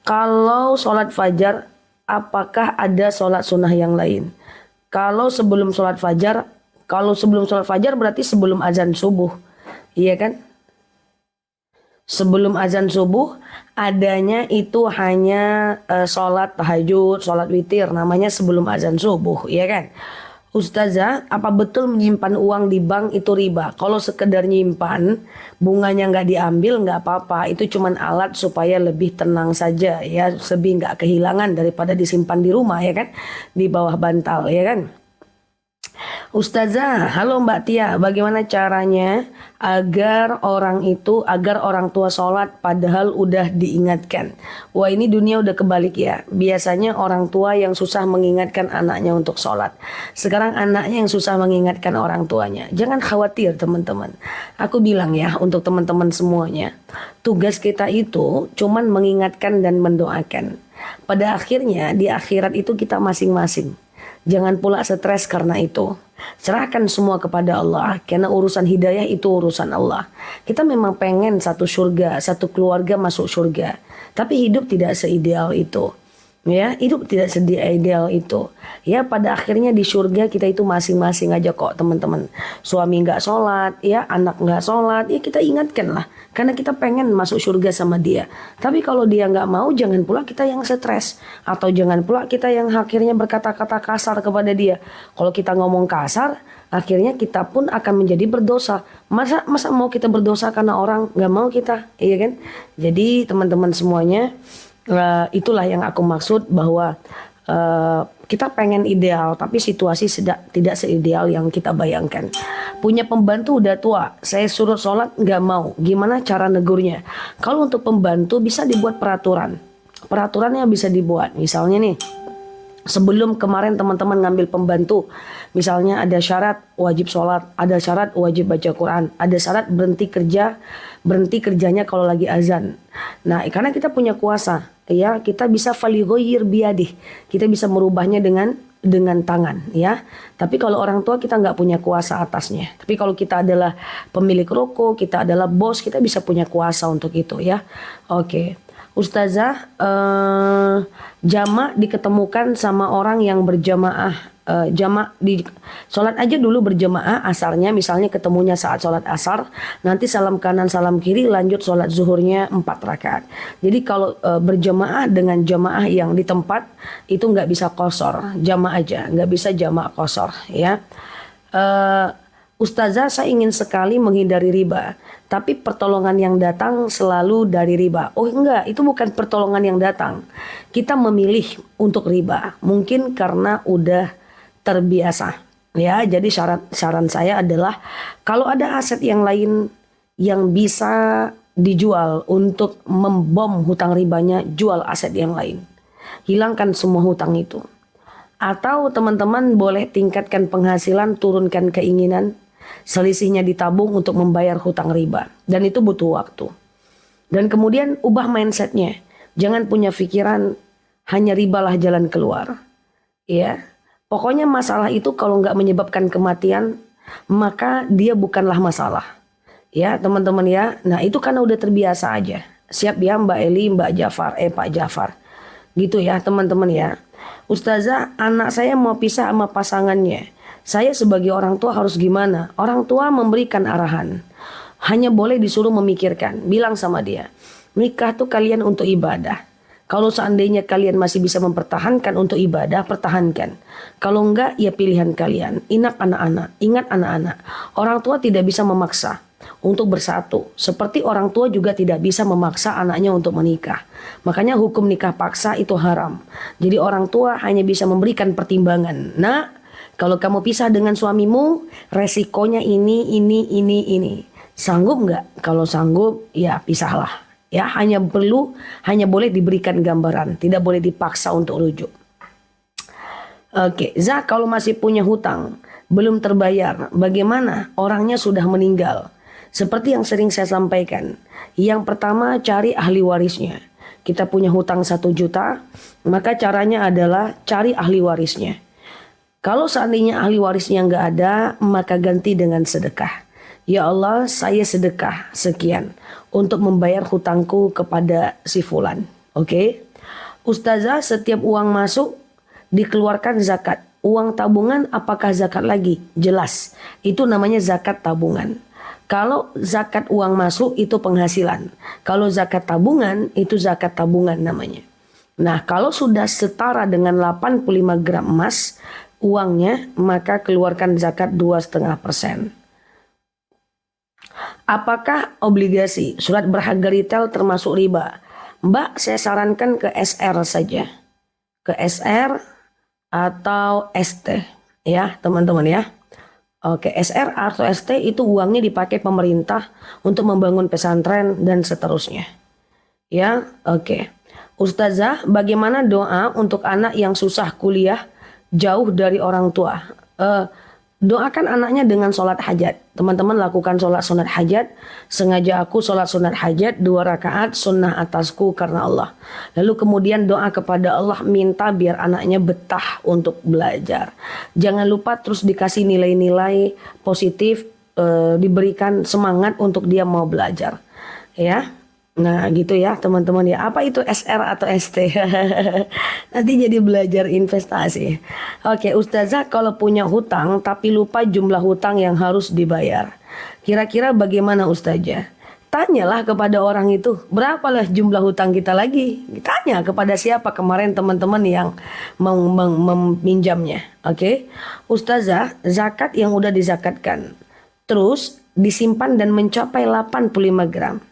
Kalau sholat fajar, apakah ada sholat sunnah yang lain? Kalau sebelum sholat fajar, kalau sebelum sholat fajar berarti sebelum azan subuh, iya kan? Sebelum azan subuh adanya itu hanya sholat tahajud, sholat witir, namanya sebelum azan subuh, iya kan? Ustazah, apa betul menyimpan uang di bank itu riba? Kalau sekedar nyimpan, bunganya nggak diambil nggak apa-apa. Itu cuman alat supaya lebih tenang saja ya, lebih nggak kehilangan daripada disimpan di rumah ya kan, di bawah bantal ya kan. Ustazah, halo Mbak Tia, bagaimana caranya agar orang tua sholat padahal udah diingatkan? Wah ini dunia udah kebalik ya. Biasanya orang tua yang susah mengingatkan anaknya untuk sholat. Sekarang anaknya yang susah mengingatkan orang tuanya. Jangan khawatir teman-teman. Aku bilang ya untuk teman-teman semuanya, tugas kita itu cuman mengingatkan dan mendoakan. Pada akhirnya di akhirat itu kita masing-masing. Jangan pula stres karena itu. Serahkan semua kepada Allah. Karena urusan hidayah itu urusan Allah. Kita memang pengen satu surga, satu keluarga masuk surga. Tapi hidup tidak seideal itu. Ya, hidup tidak seideal itu. Ya, pada akhirnya di surga kita itu masing-masing aja kok teman-teman. Suami nggak sholat, ya anak nggak sholat, ya kita ingatkan lah. Karena kita pengen masuk surga sama dia. Tapi kalau dia nggak mau, jangan pula kita yang stres. Atau jangan pula kita yang akhirnya berkata-kata kasar kepada dia. Kalau kita ngomong kasar, akhirnya kita pun akan menjadi berdosa. Masa mau kita berdosa karena orang nggak mau kita, iya kan? Jadi teman-teman semuanya, itulah yang aku maksud bahwa kita pengen ideal tapi situasi tidak seideal yang kita bayangkan. Punya pembantu udah tua, saya suruh sholat nggak mau, gimana cara negurnya? Kalau untuk pembantu bisa dibuat peraturan. Peraturannya bisa dibuat, misalnya nih, sebelum kemarin teman-teman ngambil pembantu, misalnya ada syarat wajib sholat, ada syarat wajib baca Quran, ada syarat berhenti kerjanya kalau lagi azan. Nah, karena kita punya kuasa, ya kita bisa falighoyir biadih, kita bisa merubahnya dengan tangan, ya. Tapi kalau orang tua kita nggak punya kuasa atasnya. Tapi kalau kita adalah pemilik ruko, kita adalah bos, kita bisa punya kuasa untuk itu, ya. Oke. Ustazah, jamak diketemukan sama orang yang berjamaah, jamak di sholat aja dulu berjamaah asarnya, misalnya ketemunya saat sholat asar, nanti salam kanan salam kiri lanjut sholat zuhurnya 4 rakaat. Jadi kalau berjamaah dengan jamaah yang di tempat itu nggak bisa qashar, jamak aja, nggak bisa jamak qashar ya. Ustazah, saya ingin sekali menghindari riba, tapi pertolongan yang datang selalu dari riba. Oh enggak, itu bukan pertolongan yang datang. Kita memilih untuk riba, mungkin karena udah terbiasa. Ya, jadi saran saya adalah kalau ada aset yang lain yang bisa dijual untuk membom hutang ribanya, jual aset yang lain. Hilangkan semua hutang itu. Atau teman-teman boleh tingkatkan penghasilan, turunkan keinginan. Selisihnya ditabung untuk membayar hutang riba. Dan itu butuh waktu. Dan kemudian ubah mindsetnya. Jangan punya pikiran hanya ribalah jalan keluar. Ya, pokoknya masalah itu kalau nggak menyebabkan kematian, maka dia bukanlah masalah. Ya teman-teman ya. Nah itu karena udah terbiasa aja. Siap ya Mbak Eli, Mbak Jafar, Pak Jafar. Gitu ya teman-teman ya. Ustazah, anak saya mau pisah sama pasangannya. Saya sebagai orang tua harus gimana? Orang tua memberikan arahan. Hanya boleh disuruh memikirkan. Bilang sama dia, nikah tuh kalian untuk ibadah. Kalau seandainya kalian masih bisa mempertahankan untuk ibadah, pertahankan. Kalau enggak, ya pilihan kalian. Ingat anak-anak. Orang tua tidak bisa memaksa untuk bersatu. Seperti orang tua juga tidak bisa memaksa anaknya untuk menikah. Makanya hukum nikah paksa itu haram. Jadi orang tua hanya bisa memberikan pertimbangan. Nah, kalau kamu pisah dengan suamimu, resikonya ini. Sanggup nggak? Kalau sanggup, ya pisahlah. Ya, hanya boleh diberikan gambaran, tidak boleh dipaksa untuk rujuk. Oke, Zah, kalau masih punya hutang, belum terbayar, bagaimana? Orangnya sudah meninggal. Seperti yang sering saya sampaikan, yang pertama cari ahli warisnya. Kita punya hutang 1 juta, maka caranya adalah cari ahli warisnya. Kalau seandainya ahli warisnya nggak ada, maka ganti dengan sedekah. Ya Allah, saya sedekah sekian untuk membayar hutangku kepada si fulan. Oke? Ustazah, setiap uang masuk dikeluarkan zakat. Uang tabungan apakah zakat lagi? Jelas. Itu namanya zakat tabungan. Kalau zakat uang masuk itu penghasilan. Kalau zakat tabungan itu zakat tabungan namanya. Nah, kalau sudah setara dengan 85 gram emas uangnya, maka keluarkan zakat 2,5%. Apakah obligasi surat berharga retail termasuk riba? Mbak, saya sarankan ke SR saja. Ke SR atau ST ya teman-teman ya. Oke, SR atau ST itu uangnya dipakai pemerintah untuk membangun pesantren dan seterusnya. Ya, oke. Ustazah, bagaimana doa untuk anak yang susah kuliah jauh dari orang tua? Doakan anaknya dengan sholat hajat. Teman-teman lakukan sholat sunat hajat. Sengaja aku sholat sunat hajat 2 rakaat sunnah atasku karena Allah. Lalu kemudian doa kepada Allah, minta biar anaknya betah untuk belajar. Jangan lupa terus dikasih nilai-nilai positif, diberikan semangat untuk dia mau belajar. Ya. Nah gitu ya teman-teman ya. Apa itu SR atau ST? Nanti jadi belajar investasi. Oke, Ustazah, kalau punya hutang tapi lupa jumlah hutang yang harus dibayar, kira-kira bagaimana Ustazah? Tanyalah kepada orang itu, berapalah jumlah hutang kita lagi. Tanya kepada siapa kemarin teman-teman yang meminjamnya. Oke, Ustazah, zakat yang udah dizakatkan terus disimpan dan mencapai 85 gram.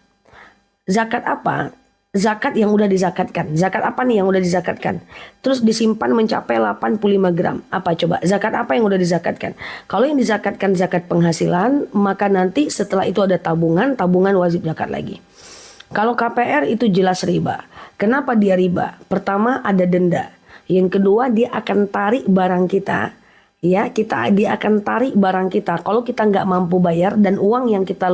Zakat apa? Zakat yang udah dizakatkan. Zakat apa nih yang udah dizakatkan? Terus disimpan mencapai 85 gram. Apa coba? Zakat apa yang udah dizakatkan? Kalau yang dizakatkan zakat penghasilan, maka nanti setelah itu ada tabungan, tabungan wajib zakat lagi. Kalau KPR itu jelas riba. Kenapa dia riba? Pertama ada denda. Yang kedua dia akan tarik barang kita. Ya, dia akan tarik barang kita. Kalau kita nggak mampu bayar dan uang yang kita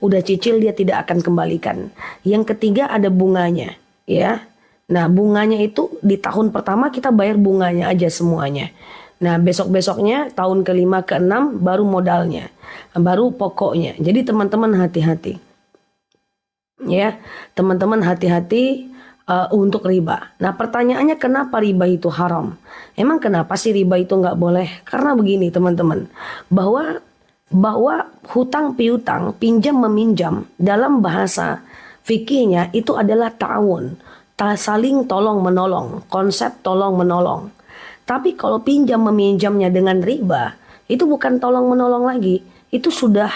udah cicil dia tidak akan kembalikan. Yang ketiga ada bunganya, ya. Nah, bunganya itu di tahun pertama kita bayar bunganya aja semuanya. Nah, besok-besoknya tahun ke-5 ke-6 baru modalnya, baru pokoknya. Jadi teman-teman hati-hati. Ya, teman-teman hati-hati untuk riba. Nah pertanyaannya kenapa riba itu haram? Emang kenapa sih riba itu nggak boleh? Karena begini teman-teman, bahwa hutang piutang, pinjam meminjam dalam bahasa fikihnya itu adalah ta'awun, saling tolong menolong, konsep tolong menolong. Tapi kalau pinjam meminjamnya dengan riba, itu bukan tolong menolong lagi, itu sudah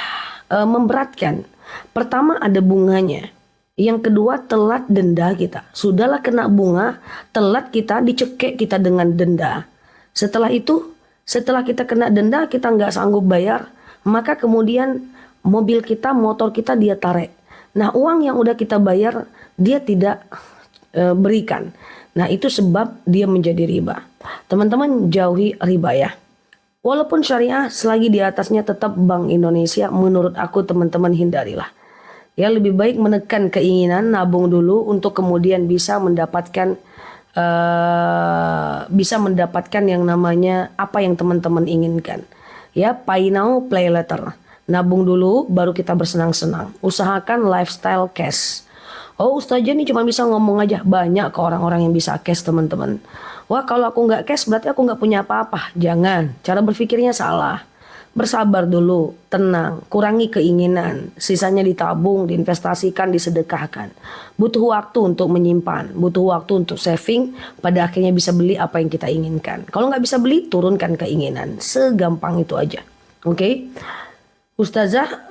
memberatkan. Pertama ada bunganya. Yang kedua telat denda kita. Sudahlah kena bunga, telat kita, dicekek kita dengan denda. Setelah itu, setelah kita kena denda, kita nggak sanggup bayar, maka kemudian mobil kita, motor kita dia tarik. Nah uang yang udah kita bayar, dia tidak berikan. Nah itu sebab dia menjadi riba. Teman-teman jauhi riba ya. Walaupun syariah, selagi di atasnya tetap Bank Indonesia, menurut aku teman-teman hindarilah. Ya lebih baik menekan keinginan nabung dulu untuk kemudian bisa mendapatkan yang namanya apa yang teman-teman inginkan. Ya, pay now, play later. Nabung dulu baru kita bersenang-senang. Usahakan lifestyle cash. Oh Ustazah ini cuma bisa ngomong aja. Banyak ke orang-orang yang bisa cash teman-teman. Wah kalau aku nggak cash berarti aku nggak punya apa-apa. Jangan, cara berpikirnya salah. Bersabar dulu, tenang, kurangi keinginan, sisanya ditabung, diinvestasikan, disedekahkan. Butuh waktu untuk menyimpan, butuh waktu untuk saving, pada akhirnya bisa beli apa yang kita inginkan. Kalau nggak bisa beli, turunkan keinginan, segampang itu aja. Oke? Ustazah,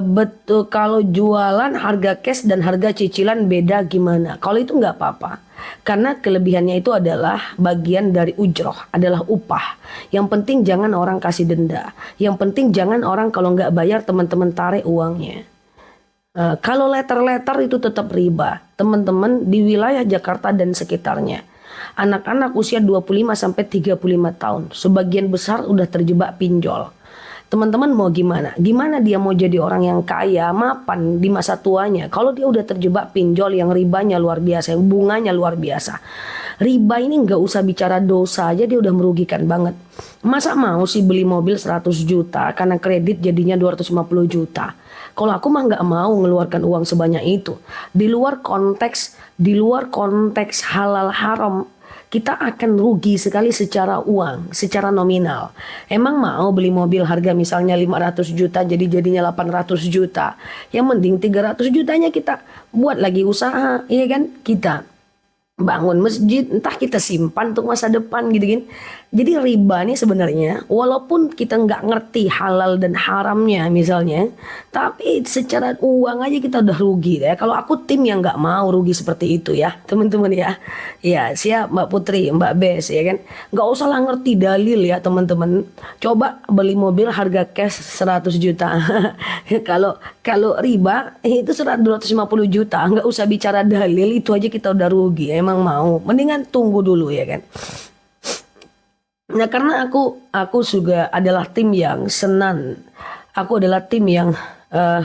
betul kalau jualan harga cash dan harga cicilan beda gimana? Kalau itu nggak apa-apa. Karena kelebihannya itu adalah bagian dari ujroh, adalah upah. Yang penting jangan orang kasih denda. Yang penting jangan orang kalau nggak bayar teman-teman tarik uangnya. Kalau letter-letter itu tetap riba. Teman-teman di wilayah Jakarta dan sekitarnya. Anak-anak usia 25-35 tahun. Sebagian besar udah terjebak pinjol. Teman-teman mau gimana? Gimana dia mau jadi orang yang kaya, mapan di masa tuanya? Kalau dia udah terjebak pinjol yang ribanya luar biasa, yang bunganya luar biasa. Riba ini nggak usah bicara dosa aja dia udah merugikan banget. Masa mau sih beli mobil 100 juta karena kredit jadinya 250 juta? Kalau aku mah nggak mau mengeluarkan uang sebanyak itu. Di luar konteks di luar konteks halal haram, kita akan rugi sekali secara uang, secara nominal. Emang mau beli mobil harga misalnya 500 juta jadinya 800 juta. Yang mending 300 jutanya kita buat lagi usaha, iya kan? Kita bangun masjid, entah kita simpan untuk masa depan gitu kan. Jadi riba nih sebenarnya walaupun kita nggak ngerti halal dan haramnya misalnya, tapi secara uang aja kita udah rugi ya. Kalau aku tim yang nggak mau rugi seperti itu ya teman-teman ya. Ya siap Mbak Putri, Mbak Bes ya kan. Nggak usah lah ngerti dalil ya teman-teman. Coba beli mobil harga cash 100 juta. Kalau kalau riba itu 250 juta, nggak usah bicara dalil, itu aja kita udah rugi. Emang mau, mendingan tunggu dulu ya kan. Nah karena aku juga adalah tim yang senang, aku adalah tim yang eh,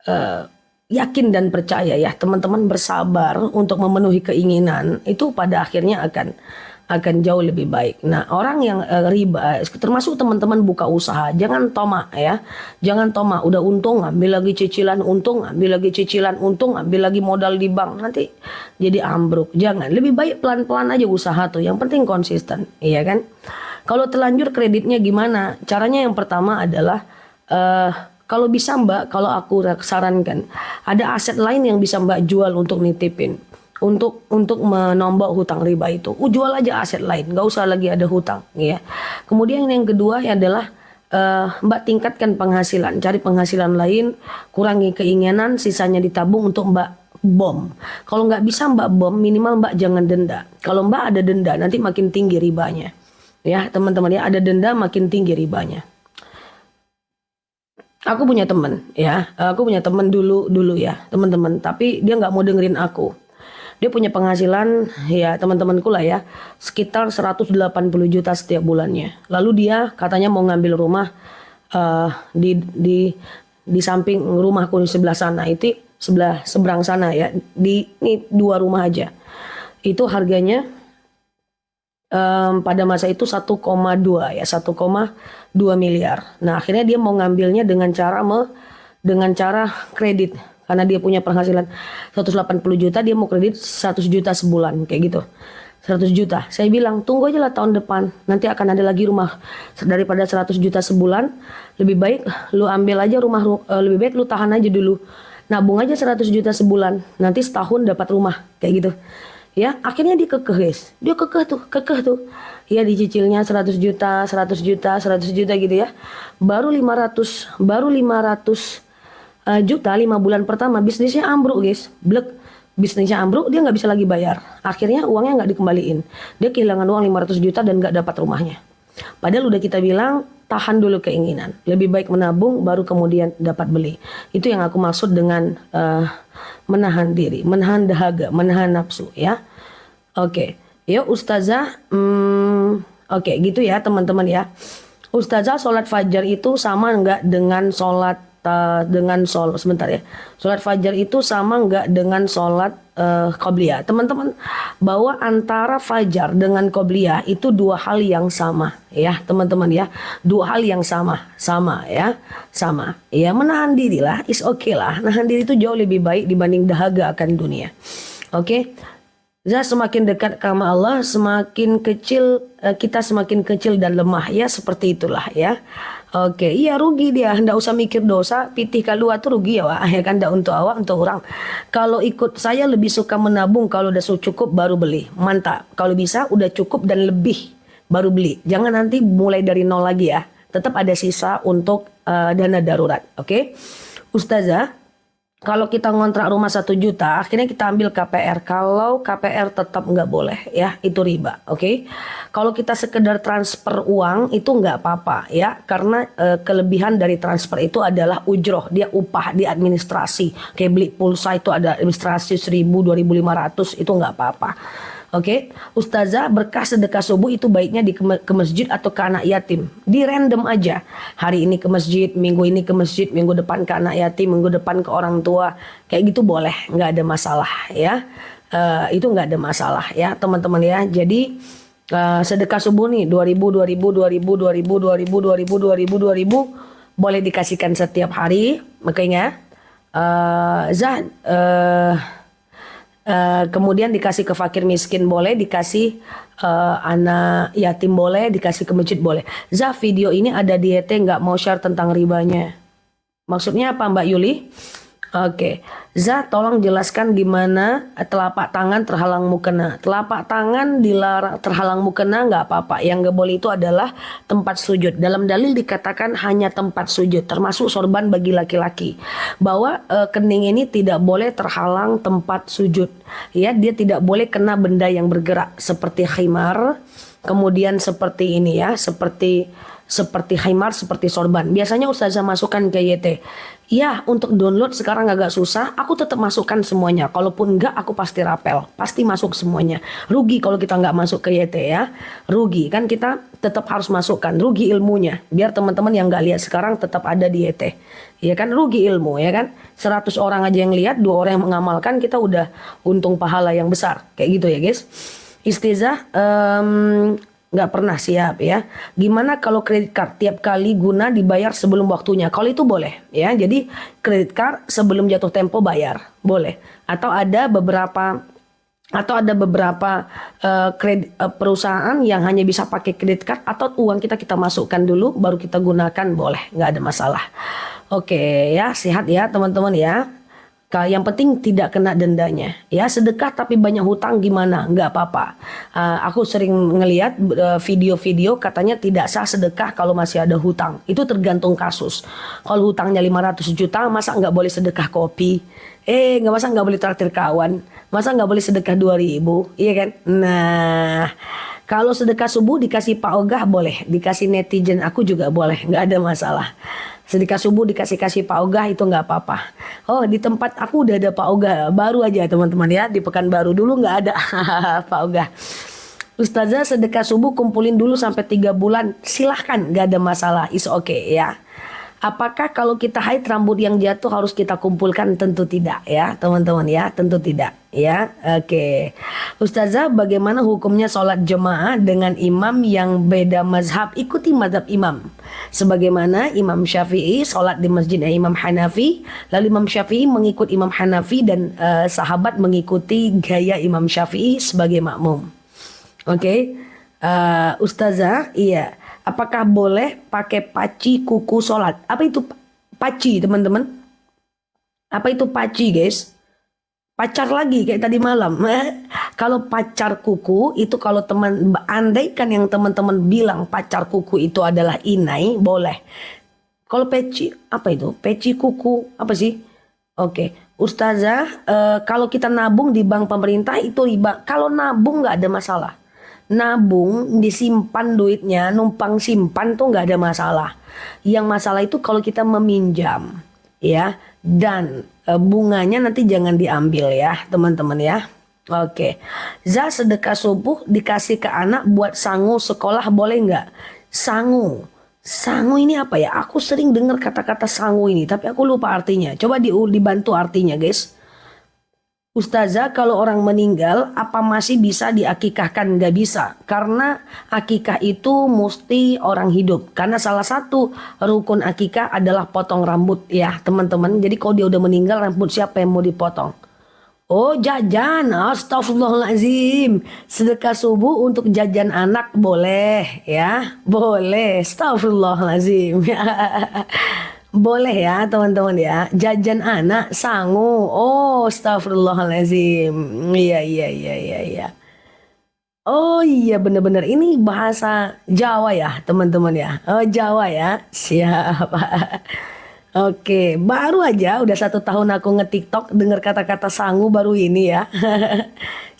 eh, yakin dan percaya ya teman-teman bersabar untuk memenuhi keinginan itu pada akhirnya akan jauh lebih baik. Nah orang yang riba, termasuk teman-teman buka usaha, jangan tomak ya, jangan tomak. Udah untung ambil lagi cicilan untung, ambil lagi cicilan untung, ambil lagi modal di bank, nanti jadi ambruk. Jangan, lebih baik pelan-pelan aja usaha tuh. Yang penting konsisten, iya kan? Kalau terlanjur kreditnya gimana? Caranya yang pertama adalah kalau bisa Mbak, kalau aku sarankan ada aset lain yang bisa Mbak jual untuk nitipin. Untuk menombak hutang riba itu, jual aja aset lain, nggak usah lagi ada hutang ya. Kemudian yang kedua adalah Mbak tingkatkan penghasilan, cari penghasilan lain, kurangi keinginan, sisanya ditabung untuk Mbak bom. Kalau nggak bisa Mbak bom, minimal Mbak jangan denda. Kalau Mbak ada denda nanti makin tinggi ribanya ya teman-teman ya, ada denda makin tinggi ribanya. Aku punya teman ya, aku punya teman dulu ya teman-teman, tapi dia nggak mau dengerin aku. Dia punya penghasilan ya teman-temanku lah ya sekitar 180 juta setiap bulannya. Lalu dia katanya mau ngambil rumah di samping rumahku di sebelah sana, itu seberang sana ya. Ini 2 rumah aja. Itu harganya pada masa itu 1,2 ya, 1,2 miliar. Nah akhirnya dia mau ngambilnya dengan cara kredit. Karena dia punya penghasilan 180 juta, dia mau kredit 100 juta sebulan, kayak gitu. 100 juta. Saya bilang, tunggu aja lah tahun depan. Nanti akan ada lagi rumah daripada 100 juta sebulan. Lebih baik lu ambil aja rumah, lebih baik lu tahan aja dulu. Nabung aja 100 juta sebulan. Nanti setahun dapat rumah, kayak gitu. Ya, akhirnya dia kekeh, guys. Dia kekeh tuh. Ya dicicilnya 100 juta, 100 juta, 100 juta gitu ya. Baru 500 juta 5 bulan pertama bisnisnya ambruk guys, blek. Bisnisnya ambruk, dia nggak bisa lagi bayar. Akhirnya uangnya nggak dikembaliin. Dia kehilangan uang 500 juta dan nggak dapat rumahnya. Padahal udah kita bilang tahan dulu keinginan, lebih baik menabung baru kemudian dapat beli. Itu yang aku maksud dengan menahan diri, menahan dahaga, menahan nafsu ya. Oke, yuk Ustazah, oke gitu ya teman-teman ya. Ustazah, sholat fajar itu sama nggak dengan sholat sebentar ya. Sholat fajar itu sama nggak dengan sholat qobliyah? Teman-teman, bahwa antara fajar dengan qobliyah itu 2 hal yang sama ya, teman-teman ya. 2 hal yang sama ya. Sama. Ya, menahan diri lah, is okay lah. Nahan diri itu jauh lebih baik dibanding dahaga akan dunia. Oke. Semakin dekat sama Allah, semakin kecil kita semakin kecil dan lemah ya, seperti itulah ya. Oke, iya rugi dia, ndak usah mikir dosa, pitih kalua tuh rugi ya, Wak. Ya kan, ndak untuk awak, untuk orang. Kalau ikut saya lebih suka menabung, kalau udah cukup baru beli. Mantap. Kalau bisa udah cukup dan lebih baru beli. Jangan nanti mulai dari nol lagi ya. Tetap ada sisa untuk dana darurat. Oke. Ustazah, kalau kita ngontrak rumah 1 juta, akhirnya kita ambil KPR. Kalau KPR tetap nggak boleh ya, itu riba, oke? Kalau kita sekedar transfer uang itu nggak apa-apa ya, karena kelebihan dari transfer itu adalah ujroh, dia upah di administrasi. Kayak beli pulsa itu ada administrasi 1.000, 2.500, itu nggak apa-apa. Oke, Ustazah, berkah sedekah subuh itu baiknya ke masjid atau ke anak yatim. Di random aja. Hari ini ke masjid, minggu ini ke masjid, minggu depan ke anak yatim, minggu depan ke orang tua. Kayak gitu boleh, nggak ada masalah ya. Itu nggak ada masalah ya teman-teman ya. Jadi sedekah subuh nih 2.000, 2.000 boleh dikasihkan setiap hari. Makanya Kemudian dikasih ke fakir miskin boleh, dikasih anak yatim boleh, dikasih ke masjid boleh. Zah, video ini ada di ET, nggak mau share tentang ribanya. Maksudnya apa Mbak Yuli? Oke, Zah tolong jelaskan gimana telapak tangan terhalang mukena. Telapak tangan dilarang terhalang mukena nggak apa-apa. Yang nggak boleh itu adalah tempat sujud. Dalam dalil dikatakan hanya tempat sujud, termasuk sorban bagi laki-laki. Bahwa kening ini tidak boleh terhalang tempat sujud. Ya, dia tidak boleh kena benda yang bergerak seperti khimar, kemudian seperti ini ya, seperti khimar, seperti sorban. Biasanya Ustazah masukkan ke YT. Ya, untuk download sekarang agak susah. Aku tetap masukkan semuanya. Kalaupun enggak, aku pasti rapel. Pasti masuk semuanya. Rugi kalau kita nggak masuk ke YT ya. Rugi. Kan kita tetap harus masukkan. Rugi ilmunya. Biar teman-teman yang nggak lihat sekarang tetap ada di YT. Ya kan, rugi ilmu ya kan. 100 orang aja yang lihat, 2 orang yang mengamalkan, kita udah untung pahala yang besar. Kayak gitu ya guys. Istizah, nggak pernah siap ya. Gimana kalau kredit card tiap kali guna dibayar sebelum waktunya? Kalau itu boleh ya. Jadi kredit card sebelum jatuh tempo bayar boleh. Atau ada beberapa perusahaan yang hanya bisa pakai kredit card atau uang kita masukkan dulu baru kita gunakan, boleh, nggak ada masalah. Oke ya, sehat ya teman-teman ya. Yang penting tidak kena dendanya ya. Sedekah tapi banyak hutang gimana? Nggak apa-apa. Aku sering ngelihat video-video katanya tidak sah sedekah kalau masih ada hutang. Itu tergantung kasus. Kalau hutangnya 500 juta, masa nggak boleh sedekah kopi? Masa nggak boleh traktir kawan? Masa nggak boleh sedekah 2.000? Iya kan? Nah, kalau sedekah subuh dikasih Pak Ogah boleh, dikasih netizen aku juga boleh, nggak ada masalah. Sedekah subuh dikasih Pak Ogah itu nggak apa-apa. Oh, di tempat aku udah ada Pak Ogah, baru aja teman-teman ya, di Pekanbaru dulu nggak ada Pak Ogah. Ustazah, sedekah subuh kumpulin dulu sampai 3 bulan, silahkan, nggak ada masalah, is okay ya. Apakah kalau kita haid rambut yang jatuh harus kita kumpulkan? Tentu tidak ya teman-teman ya, tentu tidak ya. Oke. Ustazah, bagaimana hukumnya sholat jemaah dengan imam yang beda mazhab? Ikuti mazhab imam. Sebagaimana Imam Syafi'i sholat di masjidnya Imam Hanafi, lalu Imam Syafi'i mengikut Imam Hanafi dan sahabat mengikuti gaya Imam Syafi'i sebagai makmum. Oke. Ustazah, iya. Apakah boleh pakai paci kuku sholat? Apa itu paci teman-teman? Apa itu paci guys? Pacar lagi kayak tadi malam. Kalau pacar kuku itu, kalau andaikan yang teman-teman bilang pacar kuku itu adalah inai, boleh. Kalau peci, apa itu? Peci kuku, apa sih? Oke. Ustazah, kalau kita nabung di bank pemerintah itu riba. Kalau nabung nggak ada masalah. Nabung, disimpan duitnya, numpang simpan tuh nggak ada masalah. Yang masalah itu kalau kita meminjam ya, dan bunganya nanti jangan diambil ya teman-teman ya. Oke. Zah, sedekah subuh dikasih ke anak buat sangu sekolah boleh nggak? Sangu ini apa ya? Aku sering dengar kata-kata sangu ini tapi aku lupa artinya. Coba dibantu artinya guys. Ustazah, kalau orang meninggal apa masih bisa diakikahkan? Nggak bisa, karena akikah itu mesti orang hidup. Karena salah satu rukun akikah adalah potong rambut ya teman-teman. Jadi kalau dia udah meninggal, rambut siapa yang mau dipotong? Oh, jajan, astagfirullahaladzim. Sedekah subuh untuk jajan anak boleh ya, boleh, astagfirullahaladzim. Boleh ya teman-teman ya, jajan anak sangu. Oh, astagfirullahaladzim. Iya. Oh iya, bener-bener ini bahasa Jawa ya teman-teman ya. Oh, Jawa ya, siap. Oke, baru aja udah 1 tahun aku nge-TikTok, dengar kata-kata sangu baru ini ya.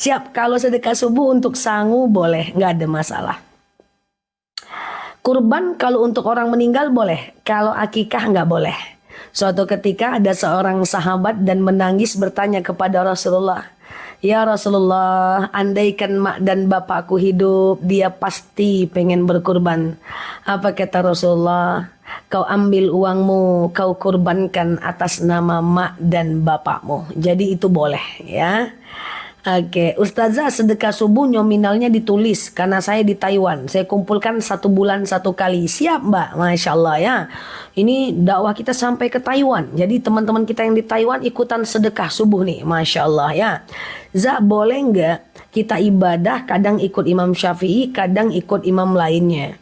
Siap, kalau sedekah subuh untuk sangu boleh, nggak ada masalah. Kurban kalau untuk orang meninggal boleh, kalau akikah nggak boleh. Suatu ketika ada seorang sahabat dan menangis bertanya kepada Rasulullah, "Ya Rasulullah, andaikan mak dan bapakku hidup, dia pasti pengen berkurban." Apa kata Rasulullah? "Kau ambil uangmu, kau kurbankan atas nama mak dan bapakmu." Jadi itu boleh ya. Oke, Ustazah, sedekah subuh nominalnya ditulis karena saya di Taiwan. Saya kumpulkan 1 bulan 1 kali. Siap, Mbak. Masya Allah ya. Ini dakwah kita sampai ke Taiwan. Jadi teman-teman kita yang di Taiwan ikutan sedekah subuh nih. Masya Allah ya. Za, boleh nggak kita ibadah kadang ikut Imam Syafi'i, kadang ikut imam lainnya?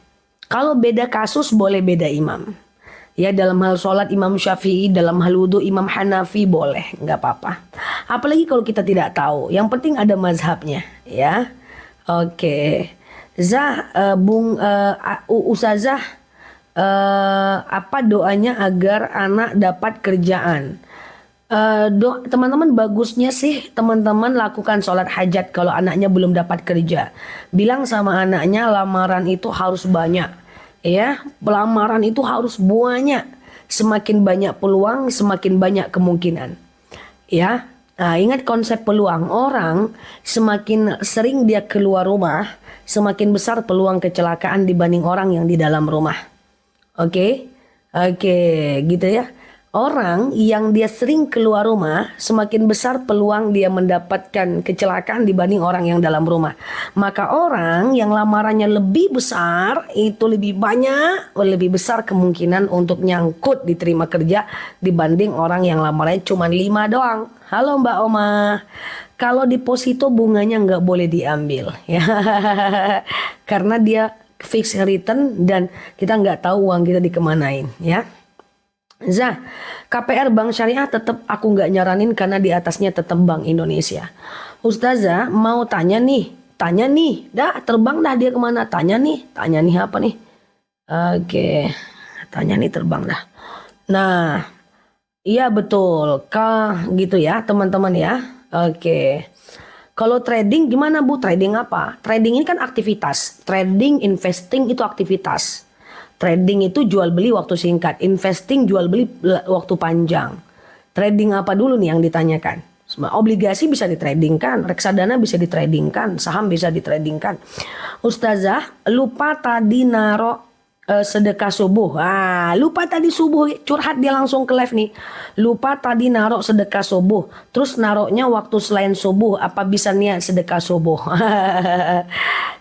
Kalau beda kasus boleh beda imam. Ya, dalam hal sholat Imam Syafi'i, dalam hal wudhu Imam Hanafi boleh, nggak apa-apa. Apalagi kalau kita tidak tahu, yang penting ada mazhabnya, ya. Oke, Ustazah, apa doanya agar anak dapat kerjaan? Teman-teman bagusnya sih teman-teman lakukan sholat hajat kalau anaknya belum dapat kerja. Bilang sama anaknya lamaran itu harus banyak. Ya, pelamaran itu harus banyak. Semakin banyak peluang, semakin banyak kemungkinan. Ya, nah, ingat konsep peluang. Orang semakin sering dia keluar rumah, semakin besar peluang kecelakaan dibanding orang yang di dalam rumah. Oke, gitu ya. Orang yang dia sering keluar rumah, semakin besar peluang dia mendapatkan kecelakaan dibanding orang yang dalam rumah. Maka orang yang lamarannya lebih besar, itu lebih banyak, lebih besar kemungkinan untuk nyangkut diterima kerja dibanding orang yang lamarannya cuma 5 doang. Halo Mbak Oma, kalau deposito bunganya nggak boleh diambil, ya, karena dia fixed return dan kita nggak tahu uang kita dikemanain, ya. KPR Bank Syariah tetap aku nggak nyaranin karena di atasnya tetap Bank Indonesia. Ustazah mau tanya nih, dah terbang dah dia kemana? Tanya nih apa nih? Oke, tanya nih terbang dah. Nah, iya betul, gitu ya teman-teman ya. Oke. Kalau trading gimana Bu? Trading apa? Trading ini kan aktivitas. Trading, investing itu aktivitas. Trading itu jual beli waktu singkat, investing jual beli waktu panjang. Trading apa dulu nih yang ditanyakan? Obligasi bisa ditradingkan, reksadana bisa ditradingkan, saham bisa ditradingkan. Ustazah, lupa tadi naro sedekah subuh. Lupa tadi subuh, curhat dia langsung ke live nih. Lupa tadi naro sedekah subuh, terus naroknya waktu selain subuh, apa bisa niat sedekah subuh?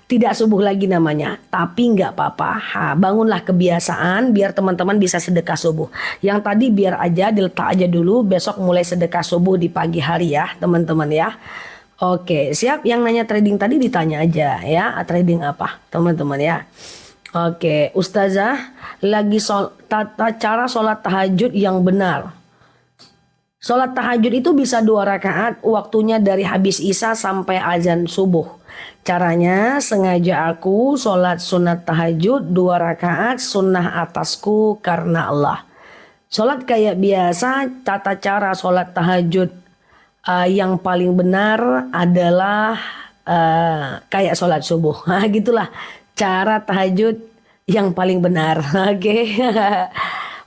Tidak subuh lagi namanya, tapi nggak apa-apa. Bangunlah kebiasaan biar teman-teman bisa sedekah subuh. Yang tadi biar aja diletak aja dulu, besok mulai sedekah subuh di pagi hari ya teman-teman ya. Oke, siap. Yang nanya trading tadi ditanya aja ya, trading apa teman-teman ya. Oke, Ustazah lagi tata cara sholat tahajud yang benar. Sholat tahajud itu bisa 2 rakaat, waktunya dari habis isya sampai azan subuh. Caranya sengaja aku sholat sunat tahajud 2 rakaat sunnah atasku karena Allah. Sholat kayak biasa, tata cara sholat tahajud yang paling benar adalah kayak sholat subuh. Gitulah cara tahajud yang paling benar. Oke.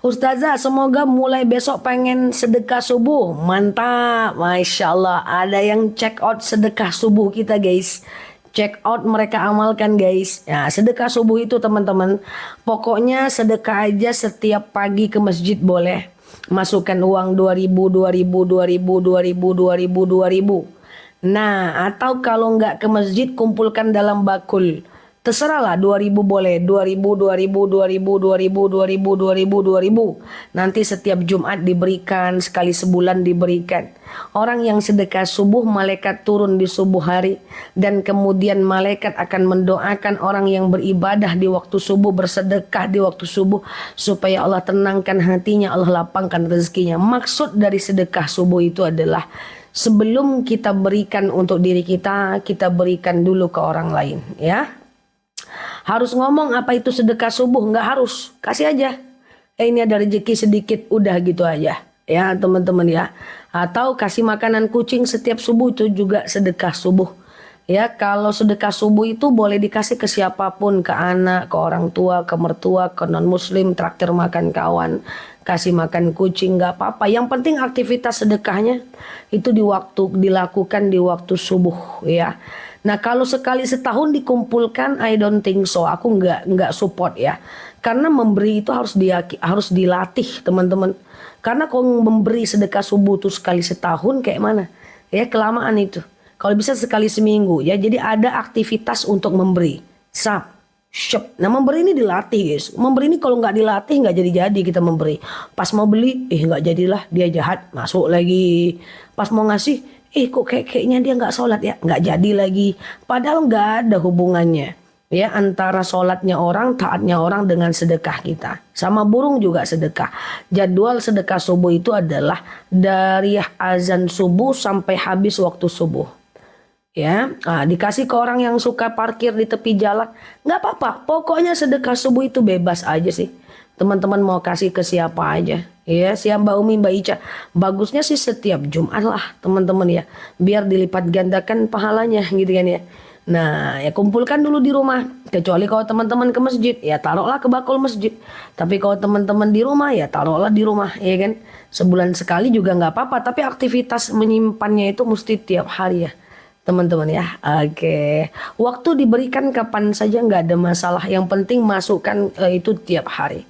Ustazah, semoga mulai besok pengen sedekah subuh. Mantap, Masya Allah. Ada yang check out sedekah subuh kita guys. Check out mereka amalkan guys. Ya, sedekah subuh itu teman-teman. Pokoknya sedekah aja setiap pagi ke masjid boleh. Masukkan uang 2.000, 2.000, 2.000, 2.000, 2.000, 2.000. Nah, atau kalau nggak ke masjid kumpulkan dalam bakul. Terserahlah 2.000 boleh, 2.000, 2.000, 2.000, 2.000, 2.000, 2.000, 2.000. Nanti setiap Jumat diberikan, sekali sebulan diberikan. Orang yang sedekah subuh, malaikat turun di subuh hari. Dan kemudian malaikat akan mendoakan orang yang beribadah di waktu subuh, bersedekah di waktu subuh. Supaya Allah tenangkan hatinya, Allah lapangkan rezekinya. Maksud dari sedekah subuh itu adalah sebelum kita berikan untuk diri kita, kita berikan dulu ke orang lain. Ya. Harus ngomong apa itu sedekah subuh? Nggak harus, kasih aja. Ini ada rezeki sedikit, udah gitu aja. Ya teman-teman ya. Atau kasih makanan kucing setiap subuh, itu juga sedekah subuh. Ya, kalau sedekah subuh itu boleh dikasih ke siapapun, ke anak, ke orang tua, ke mertua, ke non muslim, traktir makan kawan, kasih makan kucing, nggak apa-apa. Yang penting aktivitas sedekahnya itu dilakukan di waktu subuh ya. Nah, kalau sekali setahun dikumpulkan, I don't think so. Aku nggak support ya. Karena memberi itu harus dilatih teman-teman. Karena kalau memberi sedekah subuh itu sekali setahun kayak mana? Ya kelamaan itu. Kalau bisa sekali seminggu ya. Jadi ada aktivitas untuk memberi. Sap. Shop. Nah memberi ini dilatih guys. Memberi ini kalau nggak dilatih nggak jadi-jadi kita memberi. Pas mau beli, nggak jadilah, dia jahat, masuk lagi. Pas mau ngasih, kok kayaknya dia nggak sholat ya, nggak jadi lagi. Padahal nggak ada hubungannya ya antara sholatnya orang, taatnya orang dengan sedekah kita. Sama burung juga sedekah. Jadwal sedekah subuh itu adalah dari azan subuh sampai habis waktu subuh. Ya, dikasih ke orang yang suka parkir di tepi jalan, nggak apa-apa. Pokoknya sedekah subuh itu bebas aja sih. Teman-teman mau kasih ke siapa aja, ya, siapa Mbak Umi, Mbak Ica. Bagusnya sih setiap Jumat lah, teman-teman ya, biar dilipat gandakan pahalanya, gitu kan ya. Nah, ya kumpulkan dulu di rumah. Kecuali kalau teman-teman ke masjid, ya taruhlah ke bakul masjid. Tapi kalau teman-teman di rumah, ya taruhlah di rumah, ya kan. Sebulan sekali juga nggak apa-apa. Tapi aktivitas menyimpannya itu mesti tiap hari ya, teman-teman ya. Oke, waktu diberikan kapan saja nggak ada masalah, yang penting masukkan itu tiap hari.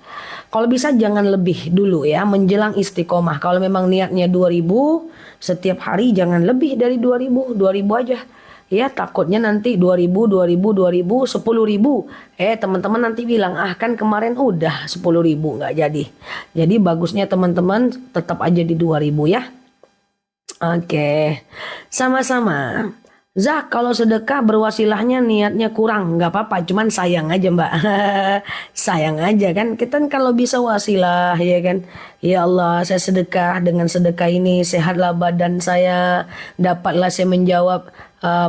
Kalau bisa jangan lebih dulu ya, menjelang istiqomah. Kalau memang niatnya 2000 setiap hari, jangan lebih dari 2000 aja ya. Takutnya nanti 2000 10.000. Teman-teman nanti bilang, kan kemarin udah 10.000, nggak jadi. Jadi bagusnya teman-teman tetap aja di 2000 ya. Oke, sama-sama. Zah, kalau sedekah berwasilahnya niatnya kurang, nggak apa-apa, cuman sayang aja Mbak. Sayang aja kan, kita kalau bisa wasilah ya kan. Ya Allah, saya sedekah, dengan sedekah ini sehatlah badan saya, dapatlah saya menjawab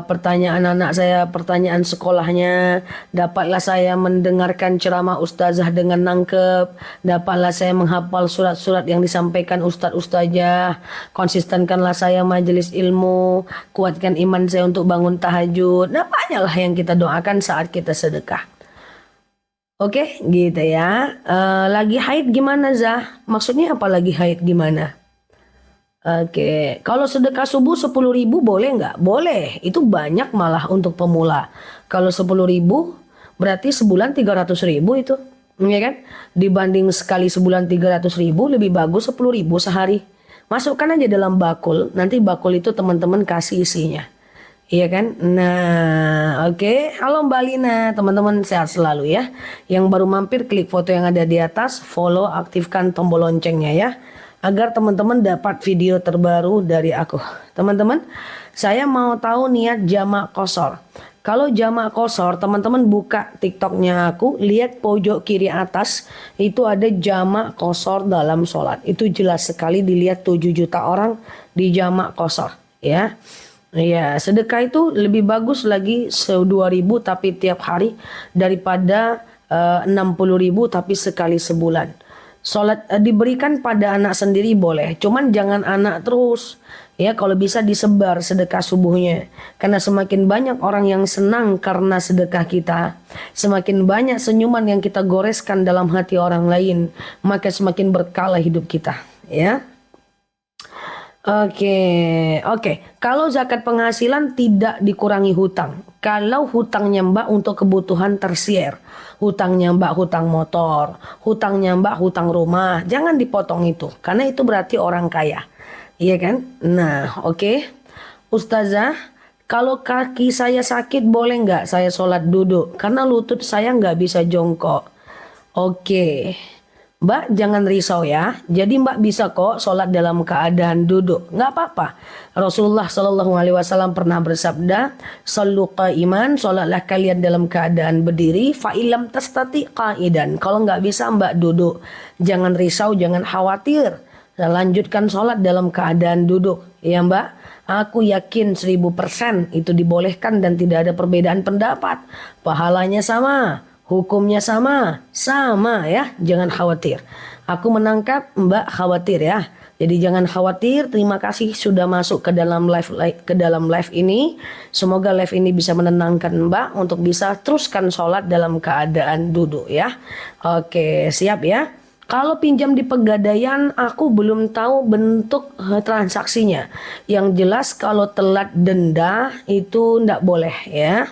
pertanyaan anak saya, pertanyaan sekolahnya, dapatlah saya mendengarkan ceramah ustazah dengan nangkep, dapatlah saya menghafal surat-surat yang disampaikan ustaz-ustazah, konsistenkanlah saya majelis ilmu, kuatkan iman saya untuk bangun tahajud. Nah banyaklah yang kita doakan saat kita sedekah. Oke, gitu ya. Lagi haid gimana Zah? Maksudnya apa lagi haid gimana? Oke, kalau sedekah subuh 10.000 boleh nggak? Boleh, itu banyak malah untuk pemula. Kalau 10.000 berarti sebulan 300.000 itu, ya kan? Dibanding sekali sebulan 300.000 lebih bagus 10.000 sehari. Masukkan aja dalam bakul, nanti bakul itu teman-teman kasih isinya. Iya kan? Nah, oke. Halo Mbak Lina, teman-teman sehat selalu ya. Yang baru mampir klik foto yang ada di atas, follow, aktifkan tombol loncengnya ya, agar teman-teman dapat video terbaru dari aku. Teman-teman, saya mau tahu niat jamak qashar. Kalau jamak qashar, teman-teman buka TikToknya aku, lihat pojok kiri atas, itu ada jamak qashar dalam sholat. Itu jelas sekali dilihat 7 juta orang di jamak qashar ya. Ya, sedekah itu lebih bagus lagi 2.000 tapi tiap hari, daripada 60.000 tapi sekali sebulan. Sholat diberikan pada anak sendiri boleh, cuman jangan anak terus ya. Kalau bisa disebar sedekah subuhnya, karena semakin banyak orang yang senang karena sedekah kita, semakin banyak senyuman yang kita goreskan dalam hati orang lain, maka semakin berkah hidup kita ya. Oke. Kalau zakat penghasilan tidak dikurangi hutang. Kalau hutangnya Mbak untuk kebutuhan tersier, hutangnya Mbak hutang motor, hutangnya Mbak hutang rumah, jangan dipotong itu, karena itu berarti orang kaya, iya kan? Nah, oke. Ustazah, kalau kaki saya sakit boleh nggak saya sholat duduk? Karena lutut saya nggak bisa jongkok. Oke. Mbak jangan risau ya. Jadi Mbak bisa kok sholat dalam keadaan duduk, nggak apa-apa. Rasulullah Shallallahu Alaihi Wasallam pernah bersabda, "Shallu qa'iman, sholatlah kalian dalam keadaan berdiri. Fa'ilam tastati qa'idan." Kalau nggak bisa Mbak duduk. Jangan risau, jangan khawatir. Lanjutkan sholat dalam keadaan duduk, ya Mbak. Aku yakin 1000% itu dibolehkan dan tidak ada perbedaan pendapat. Pahalanya sama. Hukumnya sama ya, jangan khawatir. Aku menangkap Mbak khawatir ya. Jadi jangan khawatir. Terima kasih sudah masuk ke dalam live ini. Semoga live ini bisa menenangkan Mbak untuk bisa teruskan sholat dalam keadaan duduk ya. Oke, siap ya. Kalau pinjam di Pegadaian aku belum tahu bentuk transaksinya. Yang jelas kalau telat denda itu ndak boleh ya.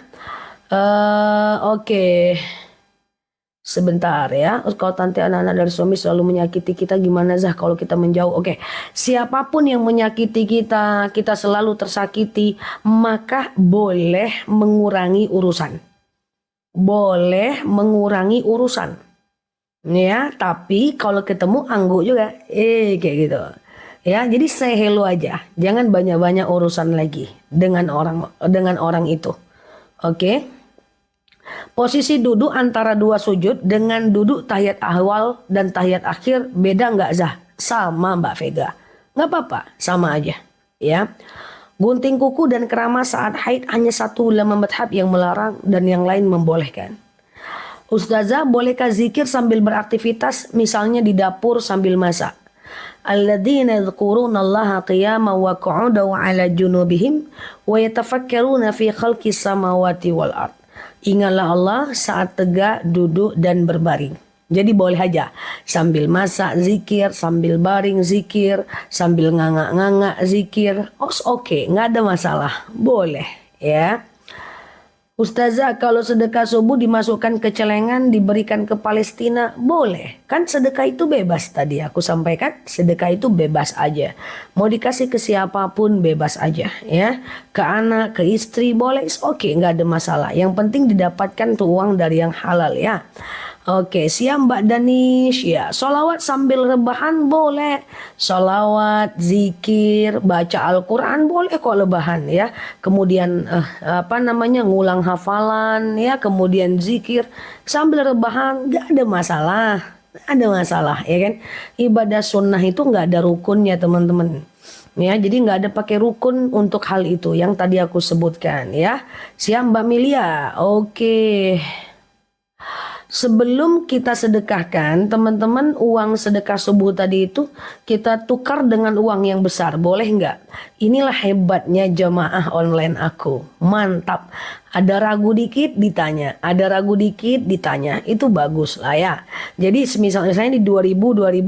Oke. Sebentar ya, kalau tante anak-anak dari suami selalu menyakiti kita, gimana Zah kalau kita menjauh? Oke, siapapun yang menyakiti kita, kita selalu tersakiti, maka boleh mengurangi urusan. Boleh mengurangi urusan. Ya, tapi kalau ketemu angguk juga, kayak gitu. Ya, jadi say hello aja, jangan banyak-banyak urusan lagi dengan orang itu. Oke. Posisi duduk antara dua sujud dengan duduk tahiyat awal dan tahiyat akhir beda nggak Zah? Sama Mbak Vega. Nggak apa-apa, sama aja. Ya. Gunting kuku dan keramas saat haid hanya satu ulama madhab yang melarang dan yang lain membolehkan. Ustazah, bolehkah zikir sambil beraktivitas, misalnya di dapur sambil masak? Alladzina yadhkuruna Allaha qiyaman wa qu'udan wa 'ala junubihim wa yatafakkaruna fi khalqis samawati wal ard. Ingatlah Allah saat tegak, duduk, dan berbaring. Jadi boleh aja sambil masak zikir, sambil baring zikir, sambil ngangak-ngangak zikir. Oke, nggak ada masalah. Boleh ya. Ustazah, kalau sedekah subuh dimasukkan ke celengan diberikan ke Palestina, boleh. Kan sedekah itu bebas, tadi aku sampaikan, sedekah itu bebas aja. Mau dikasih ke siapapun bebas aja ya. Ke anak, ke istri boleh, oke, nggak ada masalah. Yang penting didapatkan tuh uang dari yang halal ya. Oke, siap Mbak Danish ya. Sholawat sambil rebahan boleh. Sholawat, zikir, baca Al-Quran boleh kok rebahan ya. Kemudian ngulang hafalan ya. Kemudian zikir sambil rebahan, gak ada masalah. Ada masalah ya kan. Ibadah sunnah itu gak ada rukunnya teman-teman. Ya, jadi nggak ada pakai rukun untuk hal itu yang tadi aku sebutkan ya. Siap Mbak Milia. Oke. Sebelum kita sedekahkan, teman-teman, uang sedekah subuh tadi itu kita tukar dengan uang yang besar, boleh nggak? Inilah hebatnya jamaah online aku, mantap. Ada ragu dikit ditanya, ada ragu dikit ditanya, itu bagus lah ya. Jadi misalnya saya di 2000, 2000,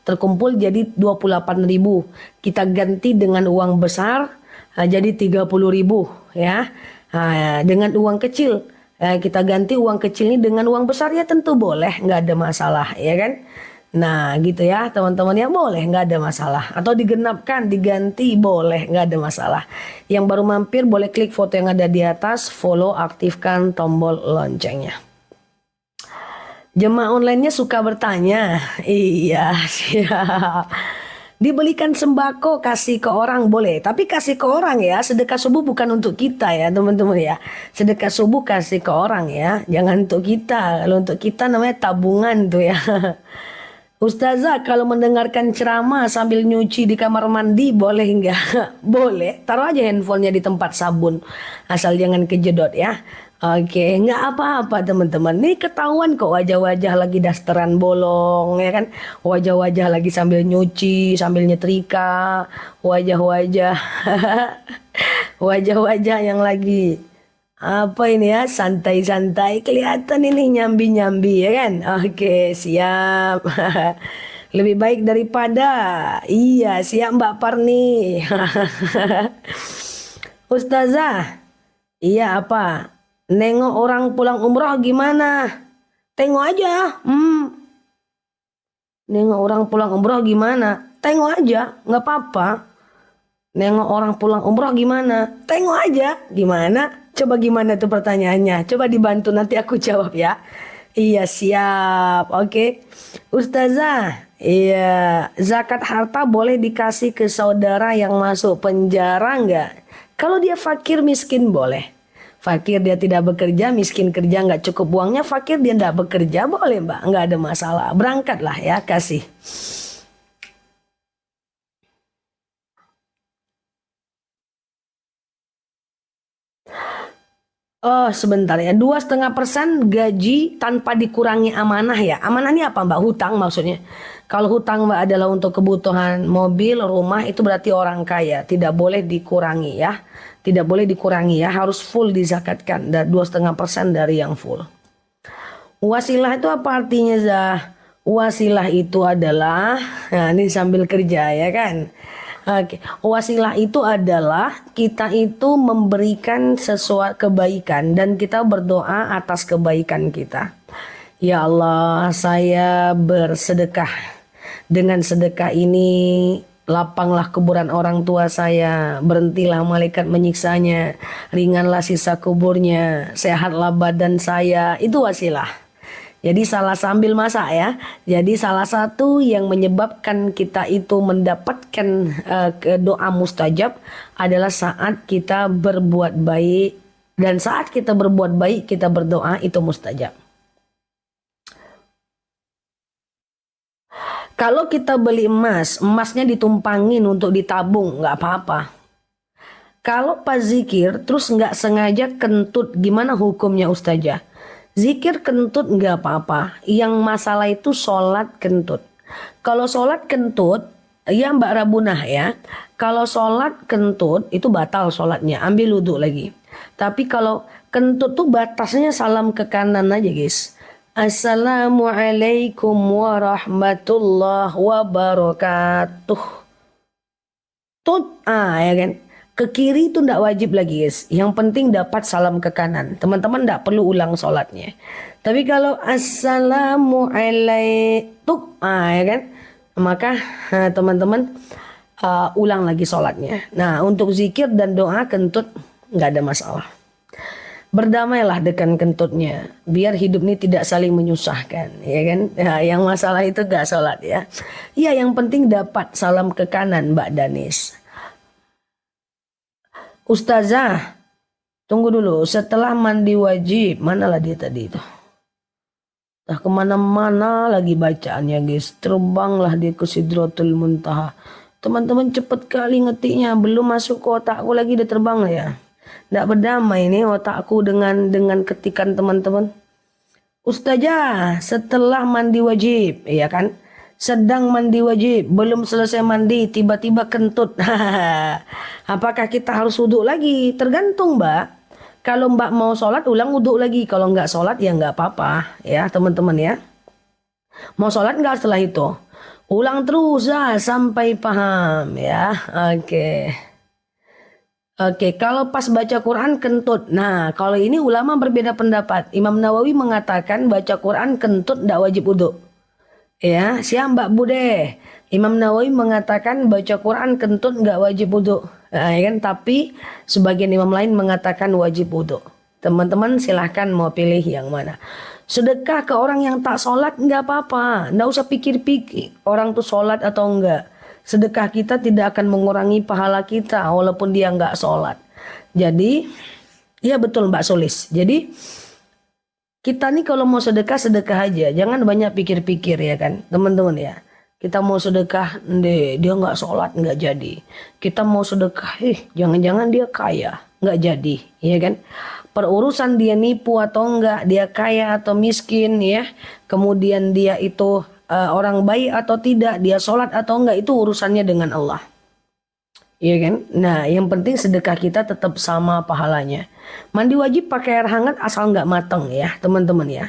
terkumpul jadi 28.000, kita ganti dengan uang besar jadi 30.000 ya. Dengan uang kecil kita ganti uang kecil ini dengan uang besar ya tentu boleh, nggak ada masalah ya kan. Nah gitu ya teman-teman ya, boleh, nggak ada masalah. Atau digenapkan, diganti boleh, nggak ada masalah. Yang baru mampir boleh klik foto yang ada di atas, follow, aktifkan tombol loncengnya. Jemaah online-nya suka bertanya. Iya siap. Dibelikan sembako kasih ke orang boleh, tapi kasih ke orang ya, sedekah subuh bukan untuk kita ya teman-teman ya. Sedekah subuh kasih ke orang ya, jangan untuk kita. Kalau untuk kita namanya tabungan tuh ya. Ustazah, kalau mendengarkan ceramah sambil nyuci di kamar mandi boleh nggak? Boleh, taruh aja handphonenya di tempat sabun, asal jangan kejedot ya. Oke, nggak apa-apa teman-teman. Nih ketahuan kok wajah-wajah lagi dasteran bolong ya kan. Wajah-wajah lagi sambil nyuci, sambil nyetrika. Wajah-wajah, wajah-wajah yang lagi apa ini ya, santai-santai. Kelihatan ini nyambi-nyambi ya kan. Oke, siap. Lebih baik daripada. Iya, siap Mbak Parni. Ustazah, iya apa? Nengok orang pulang umroh gimana? Tengok aja. Nengok orang pulang umroh gimana? Tengok aja, nggak apa-apa. Nengok orang pulang umroh gimana? Tengok aja. Gimana? Coba gimana tuh pertanyaannya? Coba dibantu nanti aku jawab ya. Iya siap. Oke. Ustazah, iya, zakat harta boleh dikasih ke saudara yang masuk penjara nggak? Kalau dia fakir miskin boleh. Fakir dia tidak bekerja, miskin kerja nggak cukup uangnya, fakir dia tidak bekerja, boleh Mbak, nggak ada masalah. Berangkatlah ya, kasih. Oh sebentar ya, 2,5% gaji tanpa dikurangi amanah ya. Amanah ini apa Mbak? Hutang maksudnya. Kalau hutang Mbak adalah untuk kebutuhan mobil, rumah, itu berarti orang kaya. Tidak boleh dikurangi ya. Tidak boleh dikurangi ya, harus full dizakatkan. 2,5% dari yang full. Wasilah itu apa artinya Zah? Wasilah itu adalah, nah ini sambil kerja ya kan. Oke, wasilah itu adalah kita itu memberikan sesuatu kebaikan dan kita berdoa atas kebaikan kita. Ya Allah, saya bersedekah. Dengan sedekah ini lapanglah kuburan orang tua saya, berhentilah malaikat menyiksanya, ringanlah sisa kuburnya, sehatlah badan saya. Itu wasilah. Jadi salah sambil masak ya. Jadi salah satu yang menyebabkan kita itu mendapatkan doa mustajab adalah saat kita berbuat baik, dan saat kita berbuat baik kita berdoa itu mustajab. Kalau kita beli emas, emasnya ditumpangin untuk ditabung, nggak apa-apa. Kalau pas zikir terus nggak sengaja kentut, gimana hukumnya Ustazah? Zikir kentut nggak apa-apa. Yang masalah itu sholat kentut. Kalau sholat kentut, ya Mbak Rabunah ya. Kalau sholat kentut itu batal sholatnya. Ambil wudhu lagi. Tapi kalau kentut tuh batasnya salam ke kanan aja guys. Assalamualaikum warahmatullahi wabarakatuh. Tut, ya kan. Ke kiri itu ndak wajib lagi guys. Yang penting dapat salam ke kanan. Teman-teman ndak perlu ulang sholatnya. Tapi kalau assalamualaikum, ya kan, maka teman-teman ulang lagi sholatnya. Nah untuk zikir dan doa kentut nggak ada masalah. Berdamailah dengan kentutnya. Biar hidup ini tidak saling menyusahkan, ya kan? Ya, yang masalah itu nggak sholat ya. Ya yang penting dapat salam ke kanan Mbak Danis. Ustazah, tunggu dulu. Setelah mandi wajib, manalah dia tadi itu? Nah kemana-mana lagi bacaannya guys. Terbanglah dia ke Sidratul Muntaha. Teman-teman cepet kali ngetiknya. Belum masuk ke otakku lagi dia terbang lah ya. Nggak berdamai nih otakku dengan ketikan teman-teman. Ustazah, setelah mandi wajib, ya kan? Sedang mandi wajib, belum selesai mandi, tiba-tiba kentut. Apakah kita harus wudhu lagi? Tergantung Mbak. Kalau Mbak mau sholat, ulang wudhu lagi. Kalau nggak sholat, ya nggak apa-apa. Ya teman-teman ya. Mau sholat nggak setelah itu? Ulang terus sampai paham ya. Oke. Oke, kalau pas baca Quran kentut. Nah, kalau ini ulama berbeda pendapat. Imam Nawawi mengatakan baca Quran kentut nggak wajib wudhu. Ya, siap Mbak Bude. Imam Nawawi mengatakan baca Quran kentut nggak wajib wudhu. Nah, ya kan? Tapi sebagian imam lain mengatakan wajib wudhu. Teman-teman silahkan mau pilih yang mana. Sedekah ke orang yang tak sholat nggak apa-apa. Nggak usah pikir-pikir orang tuh sholat atau enggak. Sedekah kita tidak akan mengurangi pahala kita walaupun dia nggak sholat. Jadi, ya betul Mbak Solis. Jadi kita nih kalau mau sedekah, sedekah aja. Jangan banyak pikir-pikir ya kan teman-teman ya. Kita mau sedekah, dia nggak sholat, nggak jadi. Kita mau sedekah, jangan-jangan dia kaya, nggak jadi. Ya kan. Perurusan dia nipu atau enggak, dia kaya atau miskin ya. Kemudian dia itu orang baik atau tidak, dia sholat atau enggak, itu urusannya dengan Allah. Iya kan? Nah, yang penting sedekah kita tetap sama pahalanya. Mandi wajib pakai air hangat asal nggak matang ya, teman-teman ya.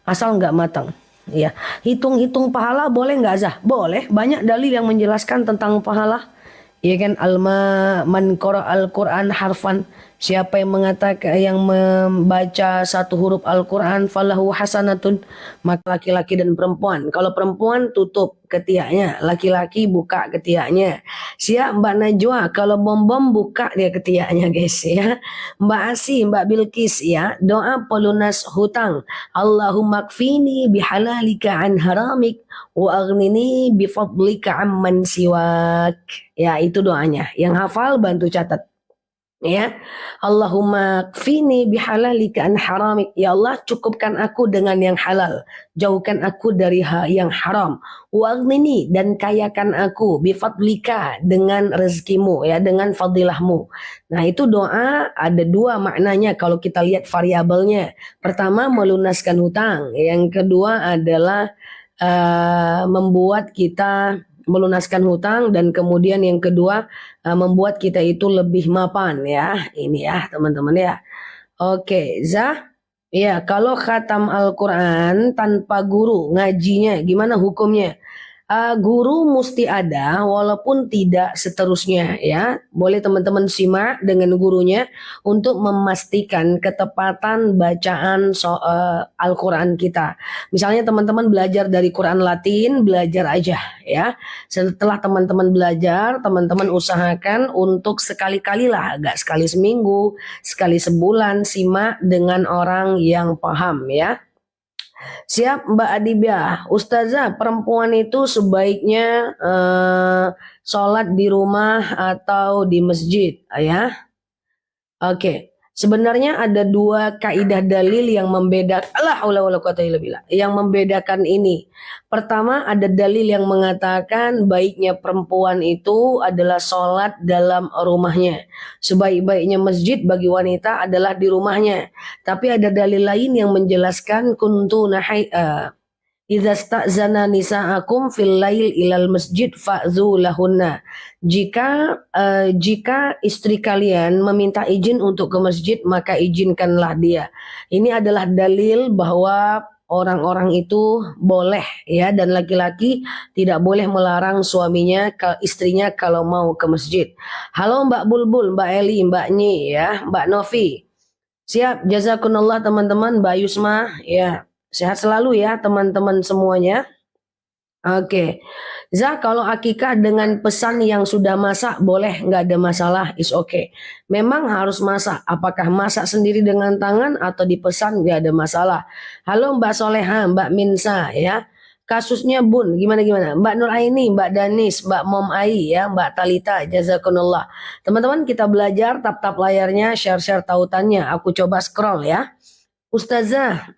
Asal nggak matang. Ya, hitung-hitung pahala boleh nggak Zah? Boleh. Banyak dalil yang menjelaskan tentang pahala. Iya kan? Man qara al-Quran harfan. Siapa yang mengatakan, yang membaca satu huruf Al-Quran falahu hasanatun, maka laki-laki dan perempuan. Kalau perempuan tutup ketiaknya, laki-laki buka ketiaknya. Siap Mbak Najwa, kalau bom-bom buka dia ketiaknya guys ya. Mbak Asi, Mbak Bilkis ya, doa pelunas hutang. Allahumma kfini bihalalika an haramik wa aghnini bifadlika amman siwak. Ya itu doanya. Yang hafal bantu catat. Ya, Allahumma kfini bihalalika an haramik. Ya Allah, cukupkan aku dengan yang halal, jauhkan aku dari yang haram. Waghnini, dan kayakan aku bifadlika, dengan rezekimu ya, dengan fadilahmu. Nah, itu doa ada dua maknanya kalau kita lihat variabelnya. Pertama melunaskan hutang, yang kedua adalah membuat kita melunaskan hutang, dan kemudian yang kedua membuat kita itu lebih mapan ya. Ini ya teman-teman ya. Oke, Zah. Ya, kalau khatam Al-Quran tanpa guru ngajinya gimana hukumnya? Guru mesti ada walaupun tidak seterusnya ya. Boleh teman-teman simak dengan gurunya untuk memastikan ketepatan bacaan Al-Quran kita. Misalnya teman-teman belajar dari Quran Latin, belajar aja ya. Setelah teman-teman belajar, teman-teman usahakan untuk sekali-kali lah, agak sekali seminggu, sekali sebulan, simak dengan orang yang paham ya. Siap Mbak Adibia, Ustazah perempuan itu sebaiknya sholat di rumah atau di masjid ya. Oke. Sebenarnya ada dua kaidah dalil yang membedakan yang membedakan ini. Pertama ada dalil yang mengatakan baiknya perempuan itu adalah sholat dalam rumahnya. Sebaik-baiknya masjid bagi wanita adalah di rumahnya. Tapi ada dalil lain yang menjelaskan idza sta'zana nisa'akum fil lail ilal masjid fa'zu lahunna. Jika istri kalian meminta izin untuk ke masjid maka izinkanlah dia. Ini adalah dalil bahwa orang-orang itu boleh ya, dan laki-laki tidak boleh melarang suaminya istrinya kalau mau ke masjid. Halo Mbak Bulbul, Mbak Eli, Mbak Nyi ya, Mbak Novi. Siap, jazakumullah teman-teman, Mbak Yusma ya. Sehat selalu ya teman-teman semuanya. Oke. Za, kalau akikah dengan pesan yang sudah masak boleh, nggak ada masalah, is okay. Memang harus masak. Apakah masak sendiri dengan tangan atau dipesan, nggak ada masalah. Halo Mbak Soleha, Mbak Minsa ya. Kasusnya Bun, gimana? Mbak Nur Aini, Mbak Danis, Mbak Mom Ai ya, Mbak Talita, jazakumullah. Teman-teman kita belajar, tap-tap layarnya, share-share tautannya. Aku coba scroll ya. Ustazah,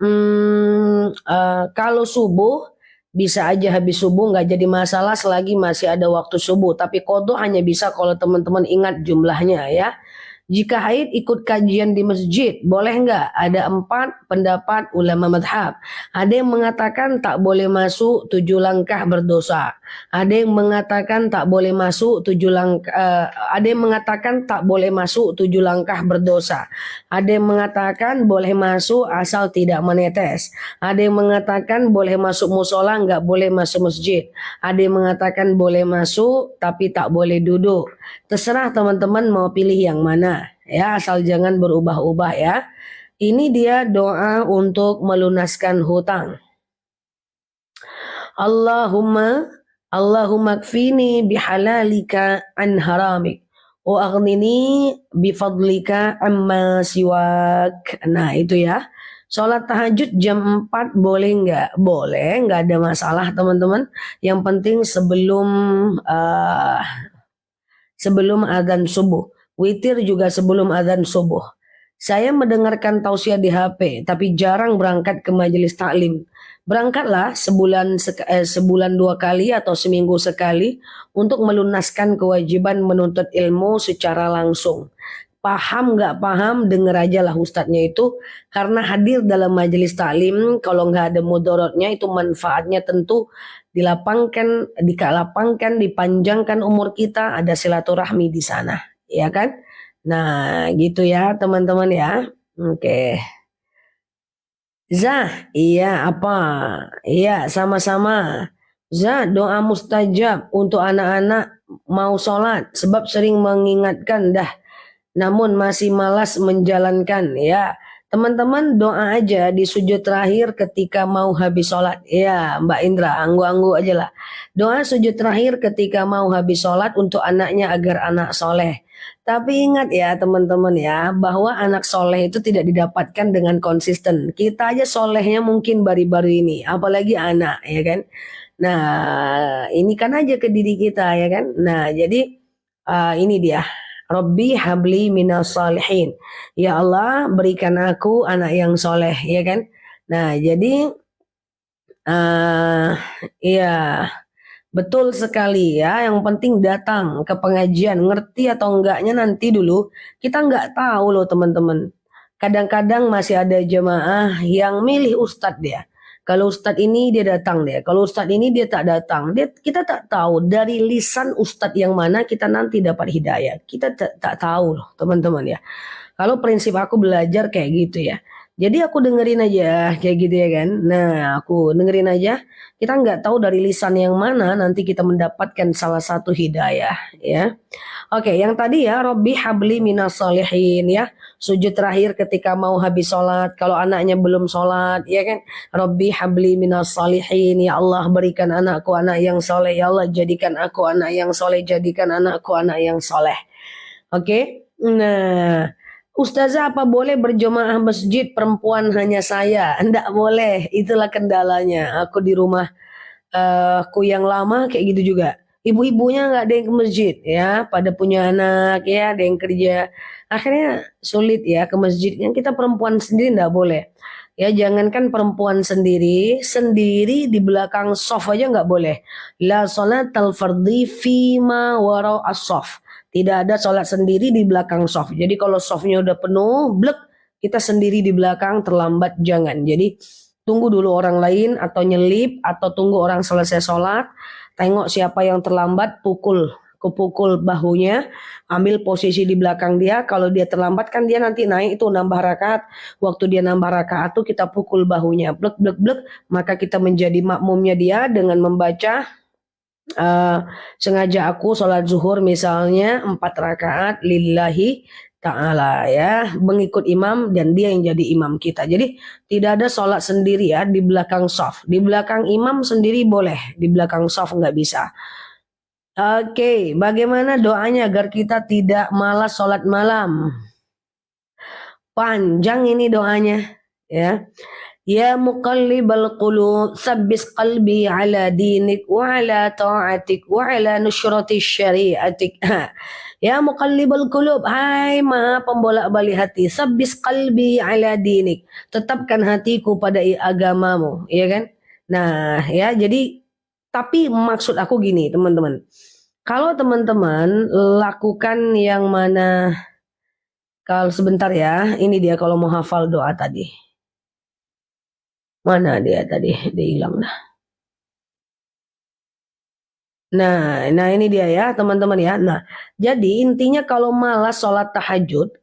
kalau subuh bisa aja habis subuh nggak jadi masalah selagi masih ada waktu subuh. Tapi qadha hanya bisa kalau teman-teman ingat jumlahnya ya. Jika haid ikut kajian di masjid, boleh nggak? Ada 4 pendapat ulama madhab. Ada yang mengatakan tak boleh masuk 7 langkah berdosa. Ada yang mengatakan tak boleh masuk 7 langkah. Ada yang mengatakan tak boleh masuk 7 langkah berdosa. Ada yang mengatakan boleh masuk asal tidak menetes. Ada yang mengatakan boleh masuk musola, nggak boleh masuk masjid. Ada yang mengatakan boleh masuk tapi tak boleh duduk. Terserah teman-teman mau pilih yang mana ya, asal jangan berubah-ubah ya. Ini dia doa untuk melunaskan hutang. Allahumma kfini bihalalika an haramik wa aghnini bifadlika amma siwak. Nah itu ya. Sholat tahajud jam 4 boleh nggak? Boleh, nggak ada masalah teman-teman. Yang penting sebelum adzan subuh. Witir juga sebelum adzan subuh. Saya mendengarkan tausiah di HP, tapi jarang berangkat ke majelis taklim. Berangkatlah sebulan 2 kali atau seminggu sekali untuk melunaskan kewajiban menuntut ilmu secara langsung. Paham nggak paham, denger aja lah ustadznya itu. Karena hadir dalam majelis taklim, kalau nggak ada mudorotnya itu manfaatnya tentu dilapangkan, dipanjangkan umur kita, ada silaturahmi di sana, ya kan? Nah, gitu ya teman-teman ya. Oke. Zah, iya apa? Iya, sama-sama. Zah, doa mustajab untuk anak-anak mau sholat sebab sering mengingatkan namun masih malas menjalankan ya. Teman-teman doa aja di sujud terakhir ketika mau habis sholat. Ya Mbak Indra, anggu-anggu aja lah. Doa sujud terakhir ketika mau habis sholat untuk anaknya agar anak soleh. Tapi ingat ya teman-teman ya, bahwa anak soleh itu tidak didapatkan dengan konsisten. Kita aja solehnya mungkin baru-baru ini, apalagi anak ya kan. Nah ini kan aja ke diri kita ya kan. Nah jadi ini dia. Rabbi habli minas salihin. Ya Allah berikan aku anak yang soleh ya kan. Nah jadi ya betul sekali ya. Yang penting datang ke pengajian. Ngerti atau enggaknya nanti dulu. Kita enggak tahu loh teman-teman. Kadang-kadang masih ada jemaah yang milih ustadz dia. Kalau ustadz ini dia datang dia. Kalau ustadz ini dia tak datang. Kita tak tahu dari lisan ustadz yang mana kita nanti dapat hidayah. Kita tak tahu loh teman-teman ya. Kalau prinsip aku belajar kayak gitu ya. Jadi aku dengerin aja kayak gitu ya kan. Nah, aku dengerin aja. Kita nggak tahu dari lisan yang mana nanti kita mendapatkan salah satu hidayah ya. Oke, yang tadi ya Robbi habli minas solihin ya. Sujud terakhir ketika mau habis sholat. Kalau anaknya belum sholat ya kan. Robbi habli minas solihin. Ya Allah berikan anakku anak yang soleh. Ya Allah jadikan aku anak yang soleh. Jadikan anakku anak yang soleh. Oke. Nah, Ustazah apa boleh berjamaah masjid perempuan hanya saya? Enggak boleh, itulah kendalanya. Aku di rumah aku yang lama kayak gitu juga. Ibu-ibunya nggak ada yang ke masjid ya, pada punya anak ya, ada yang kerja. Akhirnya sulit ya ke masjid. Yang kita perempuan sendiri nggak boleh. Ya jangankan perempuan sendiri, sendiri di belakang sof aja nggak boleh. La salatal fardhi fima wara as-sof. Tidak ada sholat sendiri di belakang sof. Jadi kalau sofnya udah penuh, blek, kita sendiri di belakang terlambat jangan. Jadi tunggu dulu orang lain atau nyelip atau tunggu orang selesai sholat. Tengok siapa yang terlambat, pukul bahunya, ambil posisi di belakang dia. Kalau dia terlambat kan dia nanti naik itu nambah rakaat. Waktu dia nambah rakaat tuh kita pukul bahunya, blek blek blek. Maka kita menjadi makmumnya dia dengan membaca sengaja aku sholat zuhur misalnya 4 rakaat lillahi ta'ala ya, mengikut imam dan dia yang jadi imam kita. Jadi tidak ada sholat sendiri ya di belakang shaf. Di belakang imam sendiri boleh, di belakang shaf nggak bisa. Oke, bagaimana doanya agar kita tidak malas sholat malam? Panjang ini doanya ya. Ya muqallibal qulub tsabbis qalbi ala dinik wa ala ta'atik wa ala nusrati syariatik. Ya muqallibal qulub, hai maha pembolak-balik hati, tsabbis qalbi ala dinik, tetapkan hatiku pada agamamu, ya kan? Nah, ya jadi tapi maksud aku gini, teman-teman. Kalau teman-teman lakukan yang mana, kalau sebentar ya, ini dia kalau mau hafal doa tadi. Mana dia tadi? Dia hilang dah. Nah ini dia ya teman-teman ya. Nah, jadi intinya kalau malas sholat tahajud,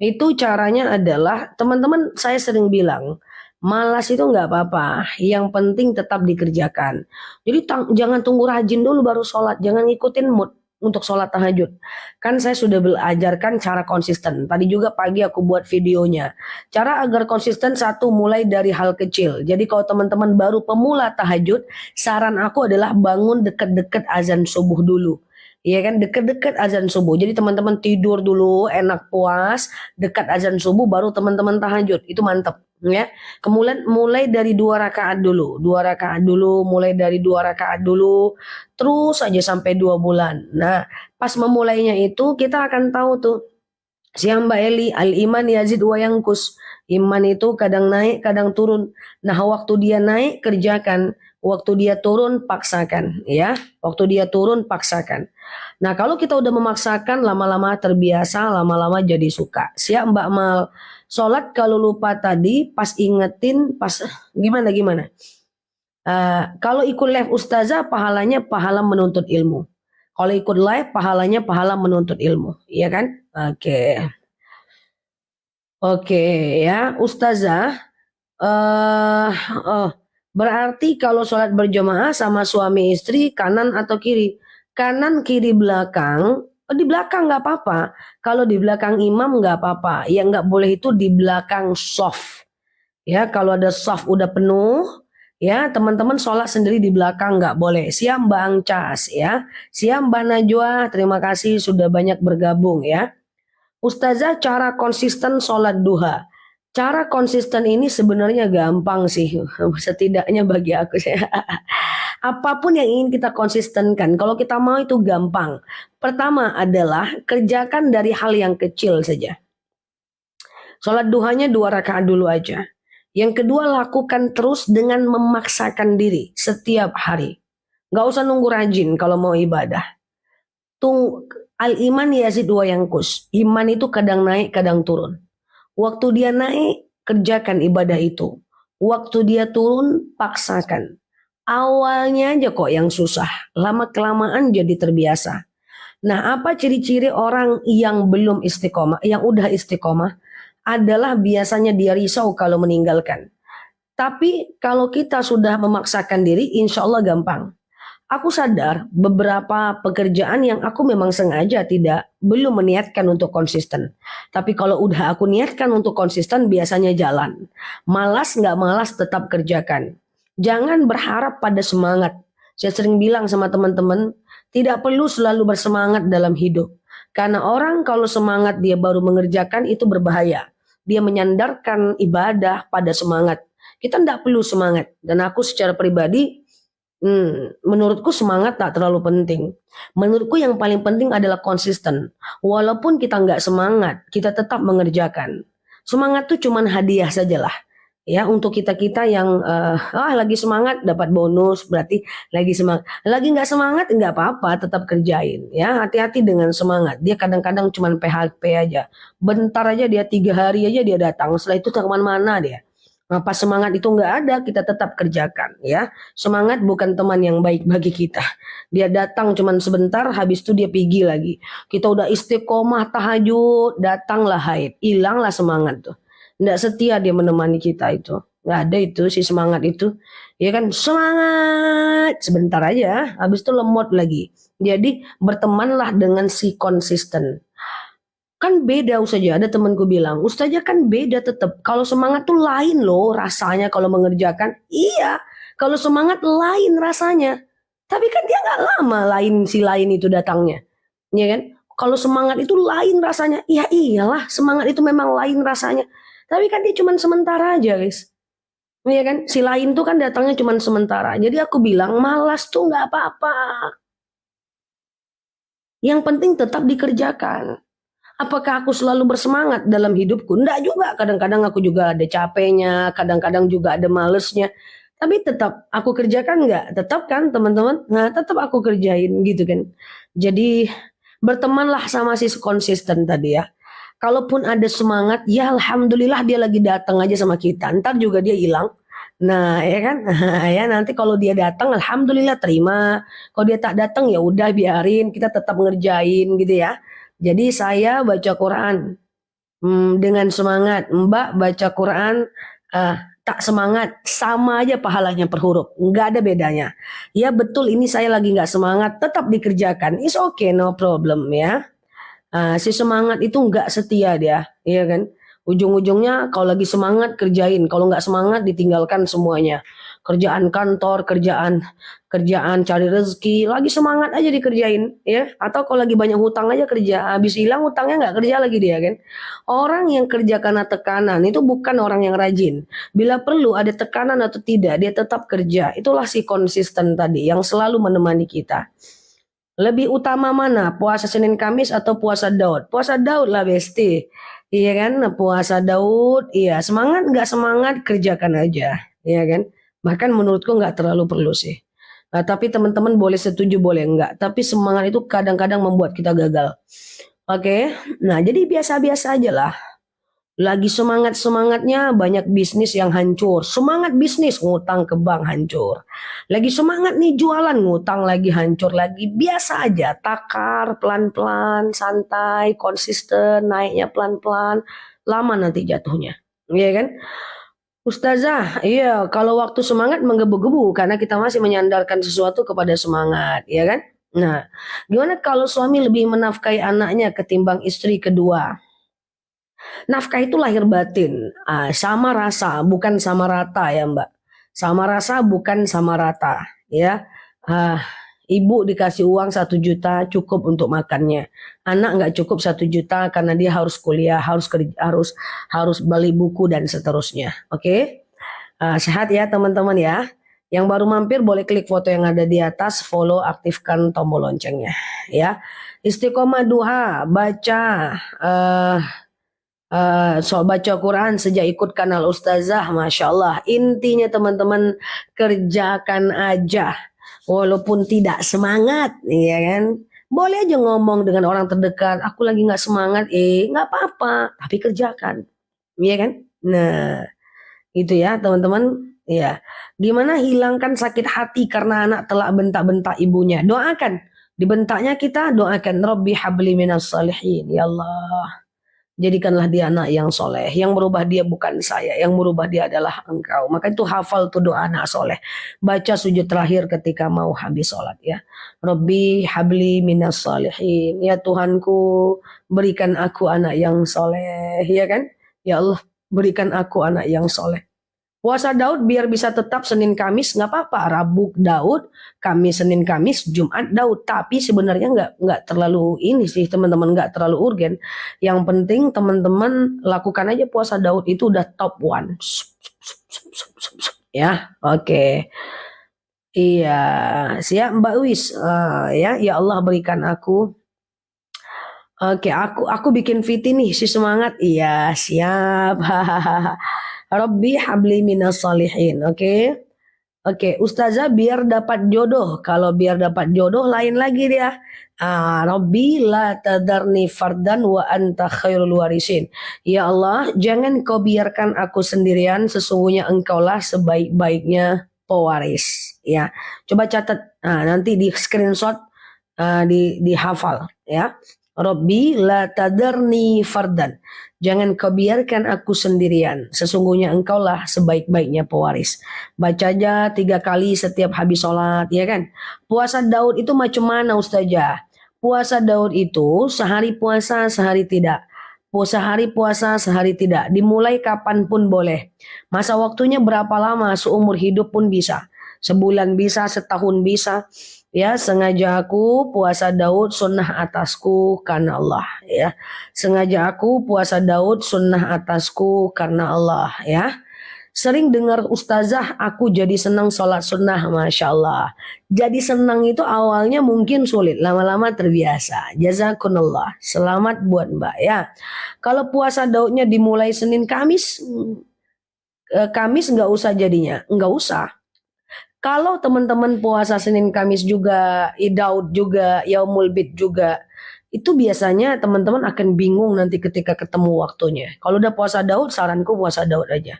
itu caranya adalah teman-teman saya sering bilang, malas itu nggak apa-apa, yang penting tetap dikerjakan. Jadi jangan tunggu rajin dulu baru sholat, jangan ngikutin mood untuk sholat tahajud. Kan saya sudah belajarkan cara konsisten. Tadi juga pagi aku buat videonya. Cara agar konsisten satu mulai dari hal kecil. Jadi kalau teman-teman baru pemula tahajud, saran aku adalah bangun deket-deket azan subuh dulu. Iya kan, deket-deket azan subuh. Jadi teman-teman tidur dulu, enak puas, dekat azan subuh baru teman-teman tahajud. Itu mantep ya. Kemudian mulai dari 2 rakaat dulu. 2 rakaat dulu, mulai dari 2 rakaat dulu. Terus aja sampai 2 bulan. Nah, pas memulainya itu kita akan tahu tuh. Siang Mbak Eli, al-iman yazid wa yangkus. Iman itu kadang naik, kadang turun. Nah, waktu dia naik kerjakan, waktu dia turun paksakan, ya. Waktu dia turun paksakan. Nah, kalau kita udah memaksakan lama-lama terbiasa, lama-lama jadi suka. Siap Mbak Mal. Sholat kalau lupa tadi pas ingetin pas gimana? Kalau ikut live ustazah pahalanya pahala menuntut ilmu. Kalau ikut live pahalanya pahala menuntut ilmu, iya kan? Oke ya ustazah. Berarti kalau sholat berjamaah sama suami istri kanan atau kiri? Kanan kiri belakang. Di belakang nggak apa-apa. Kalau di belakang imam nggak apa-apa. Yang nggak boleh itu di belakang shaf. Ya kalau ada shaf udah penuh. Ya teman-teman sholat sendiri di belakang nggak boleh. Siap Mbak Angcas ya. Siap Mbak Najwa. Terima kasih sudah banyak bergabung ya. Ustazah cara konsisten sholat duha. Cara konsisten ini sebenarnya gampang sih. Setidaknya bagi aku. Apapun yang ingin kita konsistenkan. Kalau kita mau itu gampang. Pertama adalah kerjakan dari hal yang kecil saja. Sholat duhanya 2 rakaat dulu aja. Yang kedua lakukan terus dengan memaksakan diri setiap hari. Gak usah nunggu rajin kalau mau ibadah. Al-iman yazid wa yangkus. Iman itu kadang naik kadang turun. Waktu dia naik kerjakan ibadah itu. Waktu dia turun paksakan. Awalnya aja kok yang susah. Lama-kelamaan jadi terbiasa. Nah apa ciri-ciri orang yang belum istiqomah, yang udah istiqomah? adalah biasanya dia risau kalau meninggalkan. Tapi kalau kita sudah memaksakan diri, insya Allah gampang. Aku sadar beberapa pekerjaan yang aku memang sengaja belum meniatkan untuk konsisten. Tapi kalau udah aku niatkan untuk konsisten biasanya jalan. Malas nggak malas tetap kerjakan. Jangan berharap pada semangat. Saya sering bilang sama teman-teman, tidak perlu selalu bersemangat dalam hidup. Karena orang kalau semangat dia baru mengerjakan itu berbahaya. Dia menyandarkan ibadah pada semangat. Kita tidak perlu semangat. Dan aku secara pribadi, menurutku semangat tak terlalu penting. Menurutku yang paling penting adalah konsisten. Walaupun kita nggak semangat, kita tetap mengerjakan. Semangat tuh cuman hadiah sajalah. Ya, untuk kita-kita yang lagi semangat dapat bonus, berarti lagi semangat. Lagi nggak semangat nggak apa-apa, tetap kerjain. Ya, hati-hati dengan semangat. Dia kadang-kadang cuman PHP aja. Bentar aja dia 3 hari aja dia datang. Setelah itu ke mana-mana dia. Pas semangat itu nggak ada, kita tetap kerjakan ya. Semangat bukan teman yang baik bagi kita. Dia datang cuman sebentar, habis itu dia pergi lagi. Kita udah istiqomah tahajud, datanglah haid, hilanglah semangat tuh. Nggak setia dia menemani kita itu. Nggak ada itu si semangat itu. Ya kan semangat sebentar aja, habis itu lemot lagi. Jadi bertemanlah dengan si konsisten. Kan beda Ustazah, ada temanku bilang, Ustazah kan beda tetap. Kalau semangat tuh lain loh rasanya kalau mengerjakan. Iya, kalau semangat lain rasanya. Tapi kan dia nggak lama si lain itu datangnya. Ya kan? Kalau semangat itu lain rasanya. Iya iyalah, semangat itu memang lain rasanya. Tapi kan dia cuma sementara aja guys. Iya kan? Si lain tuh kan datangnya cuma sementara. Jadi aku bilang malas tuh nggak apa-apa. Yang penting tetap dikerjakan. Apakah aku selalu bersemangat dalam hidupku? Enggak juga. Kadang-kadang aku juga ada capeknya, kadang-kadang juga ada malesnya. Tapi tetap aku kerjakan enggak? Tetap kan teman-teman? Nah tetap aku kerjain gitu kan. Jadi bertemanlah sama si konsisten tadi ya. Kalaupun ada semangat, ya alhamdulillah dia lagi datang aja sama kita. Ntar juga dia hilang. Nah ya kan, ya nanti kalau dia datang, alhamdulillah terima. Kalau dia tak datang ya udah biarin, kita tetap ngerjain gitu ya. Jadi saya baca Quran dengan semangat, Mbak baca Quran tak semangat, sama aja pahalanya per huruf, nggak ada bedanya. Ya betul ini saya lagi nggak semangat, tetap dikerjakan, it's okay no problem ya. Si semangat itu nggak setia dia, ya kan? Ujung-ujungnya kalau lagi semangat kerjain, kalau nggak semangat ditinggalkan semuanya. Kerjaan kantor, kerjaan cari rezeki, lagi semangat aja dikerjain, ya. Atau kalau lagi banyak hutang aja kerja, habis hilang hutangnya nggak kerja lagi dia kan. Orang yang kerja karena tekanan itu bukan orang yang rajin. Bila perlu ada tekanan atau tidak, dia tetap kerja. Itulah si konsisten tadi yang selalu menemani kita. Lebih utama mana? Puasa Senin Kamis atau puasa Daud? Puasa Daud lah besti. Iya kan? Puasa Daud, iya semangat nggak semangat kerjakan aja, iya kan? Bahkan menurutku nggak terlalu perlu sih. Nah, tapi teman-teman boleh setuju boleh enggak. Tapi semangat itu kadang-kadang membuat kita gagal. Oke, nah jadi biasa-biasa aja lah. Lagi semangat-semangatnya banyak bisnis yang hancur. Semangat bisnis ngutang ke bank hancur. Lagi semangat nih jualan ngutang lagi hancur lagi. Biasa aja, takar pelan-pelan, santai, konsisten, naiknya pelan-pelan. Lama nanti jatuhnya. Iya kan? Ustazah, iya kalau waktu semangat menggebu-gebu karena kita masih menyandarkan sesuatu kepada semangat, ya kan? Nah, gimana kalau suami lebih menafkahi anaknya ketimbang istri kedua? Nafkah itu lahir batin, sama rasa, bukan sama rata ya Mbak. Sama rasa bukan sama rata, ya. Ibu dikasih uang 1 juta cukup untuk makannya. Anak nggak cukup 1 juta karena dia harus kuliah, harus kerja, harus beli buku dan seterusnya. Oke, sehat ya teman-teman ya. Yang baru mampir boleh klik foto yang ada di atas, follow, aktifkan tombol loncengnya, ya. Istiqomah duha, baca. Baca Quran sejak ikut kanal Ustazah, Masya Allah. Intinya teman-teman kerjakan aja. Walaupun tidak semangat, ya kan. Boleh aja ngomong dengan orang terdekat, aku lagi gak semangat, gak apa-apa. Tapi kerjakan, ya kan. Nah, itu ya teman-teman. Ya, gimana hilangkan sakit hati karena anak telah bentak-bentak ibunya. Doakan, dibentaknya kita doakan, Rabbi habli minas salihin. Ya Allah, Jadikanlah dia anak yang soleh. Yang merubah dia bukan saya, yang merubah dia adalah engkau. Maka itu hafal tuh doa anak soleh. Baca sujud terakhir ketika mau habis sholat ya. Rabbi habli minas salihin. Ya Tuhanku, berikan aku anak yang soleh. Ya kan? Ya Allah, berikan aku anak yang soleh. Puasa Daud biar bisa tetap Senin Kamis nggak apa-apa. Rabu Daud, Kamis Senin Kamis, Jumat Daud. Tapi sebenarnya nggak terlalu ini sih teman-teman, nggak terlalu urgen. Yang penting teman-teman lakukan aja puasa Daud itu udah top one. Ya, oke. Iya, siap Mbak Wis. Ya Allah berikan aku. Oke, aku bikin fit nih si semangat. Iya, siap. Rabbi habli minas salihin. Oke. Oke, Ustazah biar dapat jodoh. Kalau biar dapat jodoh lain lagi dia. Rabbi la tadarni fardan wa anta khairul warisin. Ya Allah, jangan kau biarkan aku sendirian, sesungguhnya engkaulah sebaik-baiknya pewaris. Ya, coba catat. Nanti di screenshot, dihafal ya. Rabbi la tadarni fardan. Jangan kau biarkan aku sendirian. Sesungguhnya engkaulah sebaik-baiknya pewaris. Baca aja 3 kali setiap habis sholat, ya kan? Puasa Daud itu macam mana Ustazah? Puasa Daud itu sehari puasa, sehari tidak. Sehari puasa, sehari tidak. Dimulai kapanpun boleh. Masa waktunya berapa lama? Seumur hidup pun bisa. Sebulan bisa, setahun bisa. Ya, sengaja aku puasa Daud sunnah atasku karena Allah ya. Sengaja aku puasa Daud sunnah atasku karena Allah ya. Sering dengar ustazah aku jadi senang sholat sunnah, Masya Allah. Jadi senang itu awalnya mungkin sulit, lama-lama terbiasa. Jazakumullah, selamat buat Mbak ya. Kalau puasa Daudnya dimulai Senin Kamis, Kamis nggak usah jadinya, nggak usah. Kalau teman-teman puasa Senin Kamis juga, Daud juga, Yaumul Bid juga, itu biasanya teman-teman akan bingung nanti ketika ketemu waktunya. Kalau udah puasa Daud, saranku puasa Daud aja.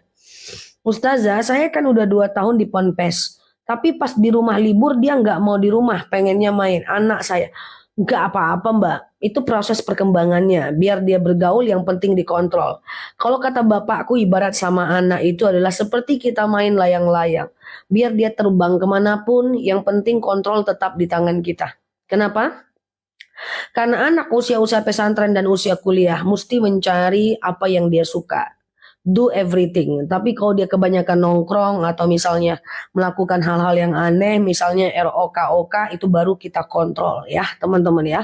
Ustazah, saya kan udah 2 tahun di Ponpes, tapi pas di rumah libur dia nggak mau di rumah, pengennya main. Anak saya, nggak apa-apa Mbak, itu proses perkembangannya. Biar dia bergaul, yang penting dikontrol. Kalau kata bapakku, ibarat sama anak itu adalah seperti kita main layang-layang. Biar dia terbang kemanapun, yang penting kontrol tetap di tangan kita. Kenapa? Karena anak usia-usia pesantren dan usia kuliah mesti mencari apa yang dia suka. Do everything. Tapi kalau dia kebanyakan nongkrong atau misalnya melakukan hal-hal yang aneh, misalnya ROK-OK, itu baru kita kontrol ya teman-teman ya.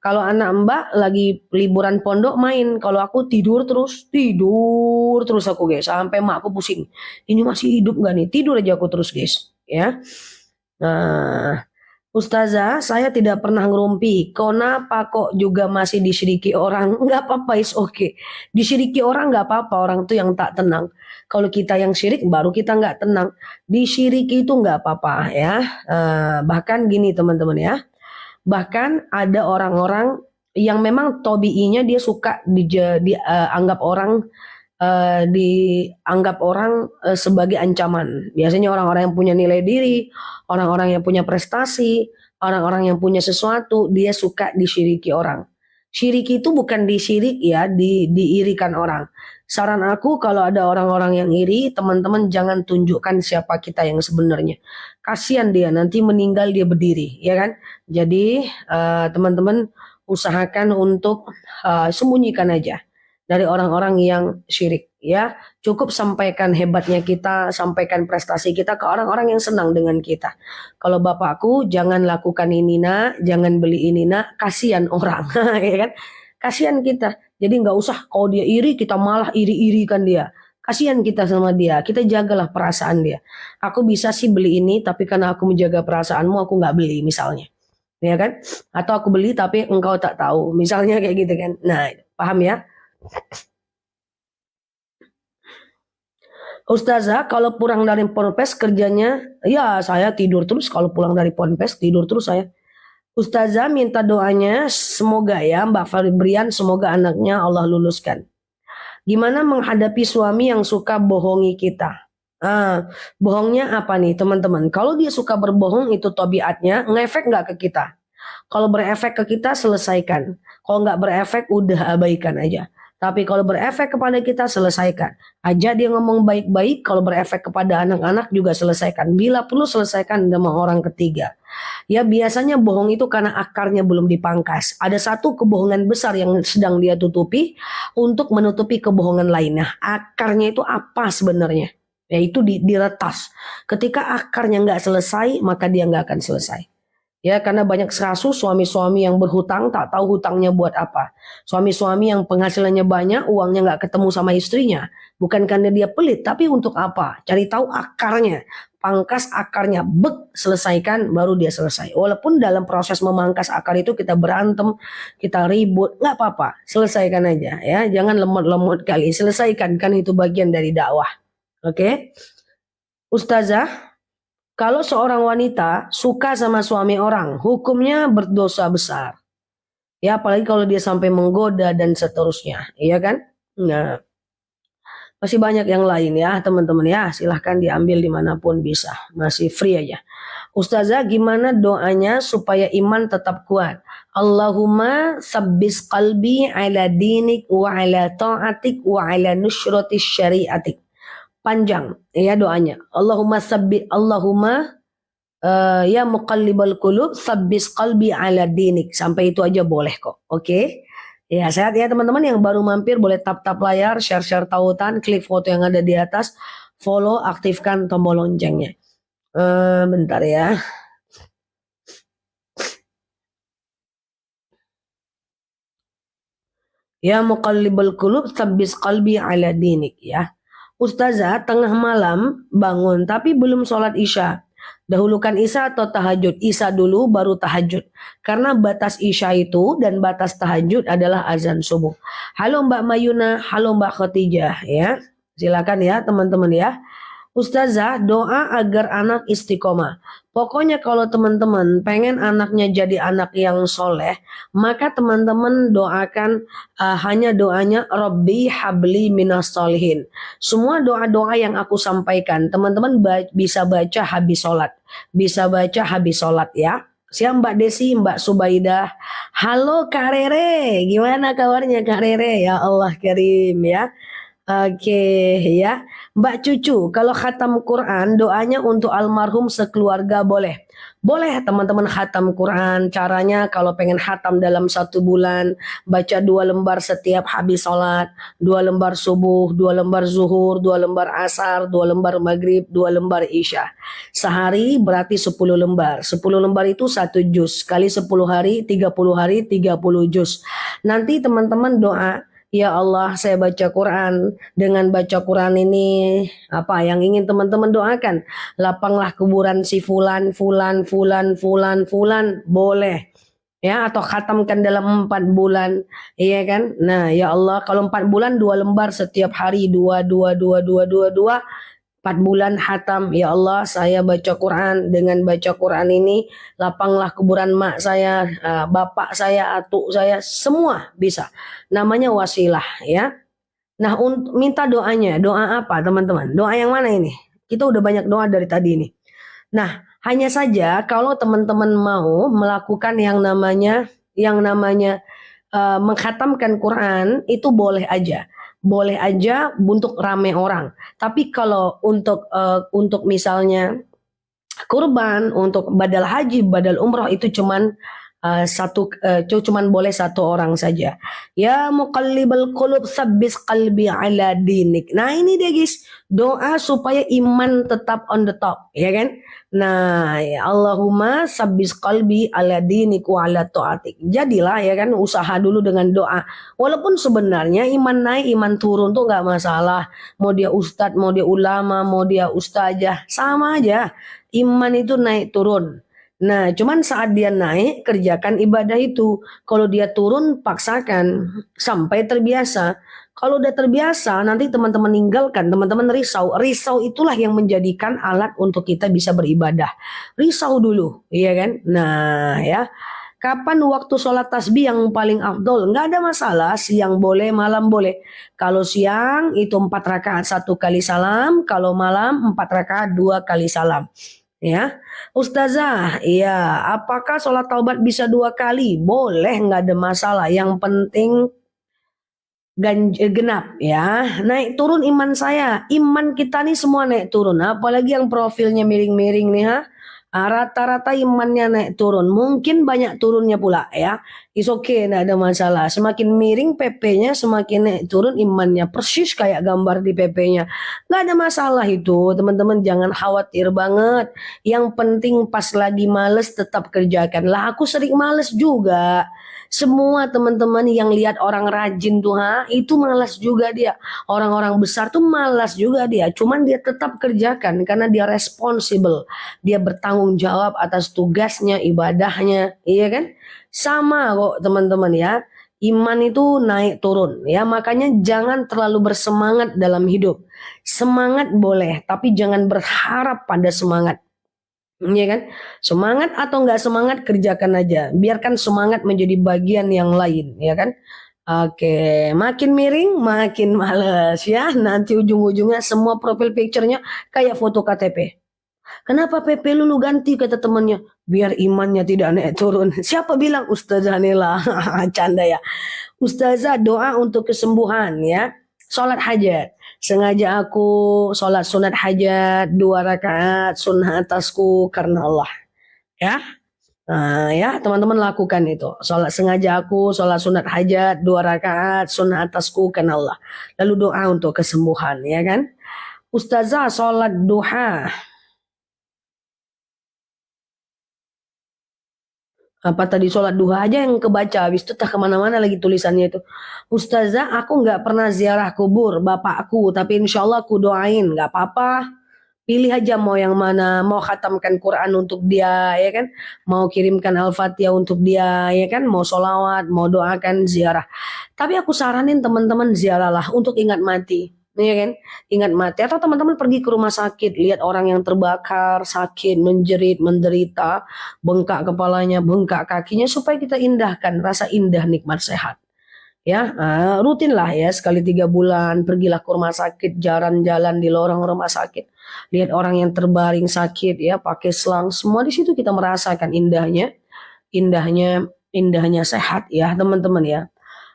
Kalau anak Mbak lagi liburan pondok main, kalau aku tidur terus aku guys, sampai mak aku pusing. Ini masih hidup nggak nih? Tidur aja aku terus guys, ya. Nah, Ustazah, saya tidak pernah ngerumpi. Kenapa kok juga masih disyiriki orang? Nggak apa-apa, is okay. Disyiriki orang nggak apa-apa, orang tuh yang tak tenang. Kalau kita yang syirik, baru kita nggak tenang. Disyiriki itu nggak apa-apa ya. Bahkan gini teman-teman ya. Bahkan ada orang-orang yang memang tobiinya dia suka dianggap orang sebagai ancaman. Biasanya orang-orang yang punya nilai diri, orang-orang yang punya prestasi, orang-orang yang punya sesuatu, dia suka disyiriki orang. Syirik itu bukan disyirik ya, diirikan orang. Saran aku kalau ada orang-orang yang iri, teman-teman jangan tunjukkan siapa kita yang sebenarnya. Kasihan dia, nanti meninggal dia berdiri, ya kan? Jadi teman-teman usahakan untuk sembunyikan aja dari orang-orang yang syirik ya. Cukup sampaikan hebatnya kita, sampaikan prestasi kita ke orang-orang yang senang dengan kita. Kalau bapakku, jangan lakukan ini nak, jangan beli ini nak, kasihan orang ya kan, kasihan kita. Jadi nggak usah kalau dia iri kita malah iri-irikan dia. Kasihan kita sama dia, kita jagalah perasaan dia. Aku bisa sih beli ini, tapi karena aku menjaga perasaanmu aku nggak beli misalnya, ya kan? Atau aku beli tapi engkau tak tahu, misalnya kayak gitu kan. Nah, paham ya? Ustazah, kalau pulang dari ponpes kerjanya, ya saya tidur terus. Kalau pulang dari ponpes tidur terus saya. Ustazah minta doanya, semoga ya Mbak Fabrian, semoga anaknya Allah luluskan. Gimana menghadapi suami yang suka bohongi kita? Bohongnya apa nih teman-teman? Kalau dia suka berbohong itu tabiatnya, ngefek nggak ke kita? Kalau berefek ke kita selesaikan. Kalau nggak berefek udah abaikan aja. Tapi kalau berefek kepada kita, selesaikan. Ajak dia ngomong baik-baik, kalau berefek kepada anak-anak juga selesaikan. Bila perlu selesaikan sama orang ketiga. Ya biasanya bohong itu karena akarnya belum dipangkas. Ada satu kebohongan besar yang sedang dia tutupi untuk menutupi kebohongan lainnya. Akarnya itu apa sebenarnya? Yaitu diretas. Ketika akarnya nggak selesai, maka dia nggak akan selesai. Ya, karena banyak kasus suami-suami yang berhutang tak tahu hutangnya buat apa. Suami-suami yang penghasilannya banyak, uangnya nggak ketemu sama istrinya. Bukan karena dia pelit, tapi untuk apa? Cari tahu akarnya. Pangkas akarnya, selesaikan, baru dia selesai. Walaupun dalam proses memangkas akar itu kita berantem, kita ribut, nggak apa-apa. Selesaikan aja ya, jangan lemot-lemot kali. Selesaikan, kan itu bagian dari dakwah. Oke? Ustazah, kalau seorang wanita suka sama suami orang, hukumnya berdosa besar. Ya, apalagi kalau dia sampai menggoda dan seterusnya, iya kan? Nah, masih banyak yang lain ya, teman-teman ya. Silahkan diambil dimanapun bisa, masih free aja. Ustazah, gimana doanya supaya iman tetap kuat? Allahumma sabbis qalbi ala dinik wa ala ta'atik wa ala nusratis syariatik. Panjang ya doanya. Allahumma ya muqallibal qulub sabbis qalbi ala dinik. Sampai itu aja boleh kok. Oke. Ya, sehat ya teman-teman. Yang baru mampir boleh tap-tap layar, share-share tautan, klik foto yang ada di atas, follow, aktifkan tombol loncengnya. Bentar ya. Ya muqallibal qulub sabbis qalbi ala dinik ya. Ustazah, tengah malam bangun tapi belum sholat isya. Dahulukan isya atau tahajud? Isya dulu baru tahajud. Karena batas isya itu dan batas tahajud adalah azan subuh. Halo Mbak Mayuna, halo Mbak Khotijah ya. Silakan ya teman-teman ya. Ustazah, doa agar anak istiqomah. Pokoknya kalau teman-teman pengen anaknya jadi anak yang soleh, maka teman-teman doakan hanya doanya Rabbi habli minas solihin. Semua doa-doa yang aku sampaikan, teman-teman bisa baca habis sholat. Bisa baca habis sholat ya. Siap Mbak Desi, Mbak Subaidah. Halo Kak Rere, gimana kabarnya Kak Rere? Ya Allah Karim ya. Oke ya. Mbak Cucu, kalau khatam Quran doanya untuk almarhum sekeluarga boleh. Boleh teman-teman khatam Quran. Caranya kalau pengen khatam dalam 1 bulan, baca 2 lembar setiap habis sholat, 2 lembar subuh, 2 lembar zuhur, 2 lembar asar, 2 lembar maghrib, 2 lembar isya. Sehari berarti 10 lembar. 10 lembar itu 1 juz. Kali 10 hari, 30 hari, 30 juz. Nanti teman-teman doa, ya Allah, saya baca Quran. Dengan baca Quran ini, apa yang ingin teman-teman doakan? Lapanglah kuburan si fulan, fulan, fulan, fulan, fulan. Boleh. Ya, atau khatamkan dalam 4 bulan. Iya kan? Nah, ya Allah, kalau 4 bulan 2 lembar setiap hari. 2, 2, 2, 2, 2, 2. 4 bulan hatam, ya Allah saya baca Quran, dengan baca Quran ini lapanglah kuburan mak saya, bapak saya, atuk saya, semua bisa. Namanya wasilah ya. Nah, untuk minta doanya, doa apa teman-teman? Doa yang mana ini? Kita udah banyak doa dari tadi ini. Nah, hanya saja kalau teman-teman mau melakukan yang namanya mengkhatamkan Quran itu boleh aja. Boleh aja untuk rame orang. Tapi kalau untuk misalnya kurban, untuk badal haji, badal umroh itu cuman cuman boleh 1 orang saja. Ya muqallibal qulub sabbis qalbi ala dinik. Nah, ini dia guys, doa supaya iman tetap on the top, ya kan? Nah, ya Allahumma sabbis qalbi ala dinik wa ala ta'atik. Jadilah ya kan, usaha dulu dengan doa. Walaupun sebenarnya iman naik, iman turun tuh nggak masalah. Mau dia ustadz, mau dia ulama, mau dia ustazah, sama aja. Iman itu naik turun. Nah, cuman saat dia naik, kerjakan ibadah itu. Kalau dia turun, paksakan sampai terbiasa. Kalau udah terbiasa, nanti teman-teman ninggalkan, teman-teman risau. Risau itulah yang menjadikan alat untuk kita bisa beribadah. Risau dulu, iya kan? Nah, ya. Kapan waktu sholat tasbih yang paling afdol? Nggak ada masalah, siang boleh, malam boleh. Kalau siang itu 4 rakaat 1 kali salam, kalau malam 4 rakaat 2 kali salam. Ya, Ustazah, ya, apakah sholat taubat bisa 2 kali? Boleh, nggak ada masalah. Yang penting genap ya. Naik turun iman saya. Iman kita nih semua naik turun. Apalagi yang profilnya miring-miring nih ha. Rata-rata imannya naik turun. Mungkin banyak turunnya pula ya. Is okay, enggak ada masalah. Semakin miring PP-nya, semakin naik turun imannya. Persis kayak gambar di PP-nya. Enggak ada masalah itu. Teman-teman jangan khawatir banget. Yang penting pas lagi males tetap kerjakan. Lah aku sering males juga. Semua teman-teman yang lihat orang rajin tuh itu malas juga dia. Orang-orang besar tuh malas juga dia. Cuman dia tetap kerjakan karena dia responsible. Dia bertanggung jawab atas tugasnya, ibadahnya, iya kan? Sama kok teman-teman ya. Iman itu naik turun ya. Makanya jangan terlalu bersemangat dalam hidup. Semangat boleh, tapi jangan berharap pada semangat. Iya kan? Semangat atau nggak semangat kerjakan aja. Biarkan semangat menjadi bagian yang lain, ya kan? Oke, makin miring, makin males ya. Nanti ujung-ujungnya semua profil picture-nya kayak foto KTP. Kenapa PP lu ganti kata temannya? Biar imannya tidak naik turun. Siapa bilang? Ustazah Nela. Canda ya. Ustazah doa untuk kesembuhan ya. Sholat hajat. Sengaja aku sholat sunat hajat 2 rakaat sunnah atasku karena Allah. Ya. Nah, ya teman-teman lakukan itu. Sholat sengaja aku sholat sunat hajat 2 rakaat sunnah atasku karena Allah. Lalu doa untuk kesembuhan ya kan. Ustazah sholat duha. Apa tadi sholat duha aja yang kebaca, habis itu tak kemana-mana lagi tulisannya itu. Ustazah, aku nggak pernah ziarah kubur bapakku, tapi insya Allah aku doain, nggak apa-apa. Pilih aja mau yang mana, mau khatamkan Quran untuk dia, ya kan? Mau kirimkan Al-Fatihah untuk dia, ya kan? Mau sholawat, mau doakan ziarah. Tapi aku saranin teman-teman ziarahlah untuk ingat mati. Iya kan? Ingat mati. Atau teman-teman pergi ke rumah sakit, lihat orang yang terbakar, sakit, menjerit, menderita, bengkak kepalanya, bengkak kakinya, supaya kita indahkan rasa indah nikmat sehat. Ya, rutin lah ya, sekali 3 bulan pergilah ke rumah sakit, jalan-jalan di lorong rumah sakit, lihat orang yang terbaring sakit ya, pakai selang, semua di situ kita merasakan indahnya, indahnya sehat ya teman-teman ya.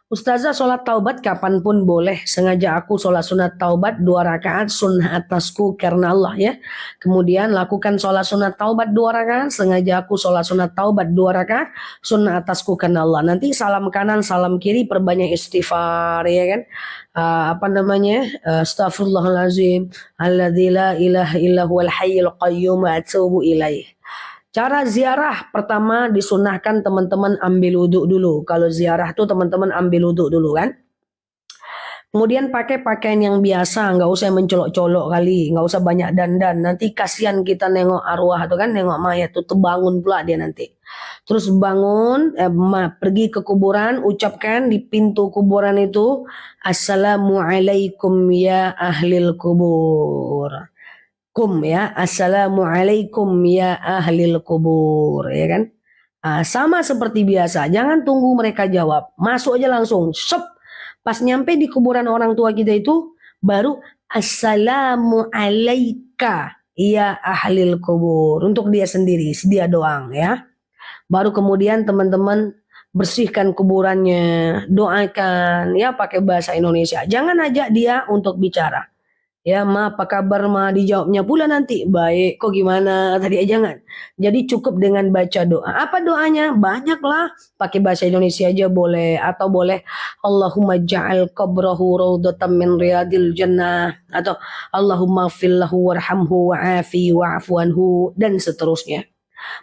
Ustazah sholat taubat kapanpun boleh. Sengaja aku sholat sunat taubat 2 rakaat sunnah atasku karena Allah ya. Kemudian lakukan sholat sunat taubat 2 rakaat. Sengaja aku sholat sunat taubat 2 rakaat sunnah atasku karena Allah. Nanti salam kanan salam kiri perbanyak istighfar ya kan. Apa namanya? Astaghfirullahalazim. Alladzi la ilaha illa huwal hayyul qayyum wa atubu ilaih. Cara ziarah pertama disunahkan teman-teman ambil wudhu dulu. Kalau ziarah tuh teman-teman ambil wudhu dulu kan. Kemudian pakai pakaian yang biasa, nggak usah mencolok-colok kali, nggak usah banyak dandan. Nanti kasihan kita nengok arwah tuh kan, nengok mayat tuh terbangun pula dia nanti. Terus bangun, pergi ke kuburan, ucapkan di pintu kuburan itu, Assalamualaikum ya ahlil kubur. Ya, assalamualaikum ya ahlil kubur, ya kan? Sama seperti biasa, jangan tunggu mereka jawab, masuk aja langsung, sop. Pas nyampe di kuburan orang tua kita itu, baru assalamu alaika ya ahlil kubur, untuk dia sendiri, dia doang ya. Baru kemudian teman-teman bersihkan kuburannya, doakan ya pakai bahasa Indonesia. Jangan ajak dia untuk bicara. Ya ma apa kabar ma, dijawabnya pula nanti baik kok gimana tadi aja jangan. Jadi cukup dengan baca doa. Apa doanya? Banyaklah, pakai bahasa Indonesia aja boleh, atau boleh Allahumma ja'al qabrahu raudhatan min riyadil jannah, atau Allahumma fillahu warhamhu wa'afi wa'fu anhu, dan seterusnya.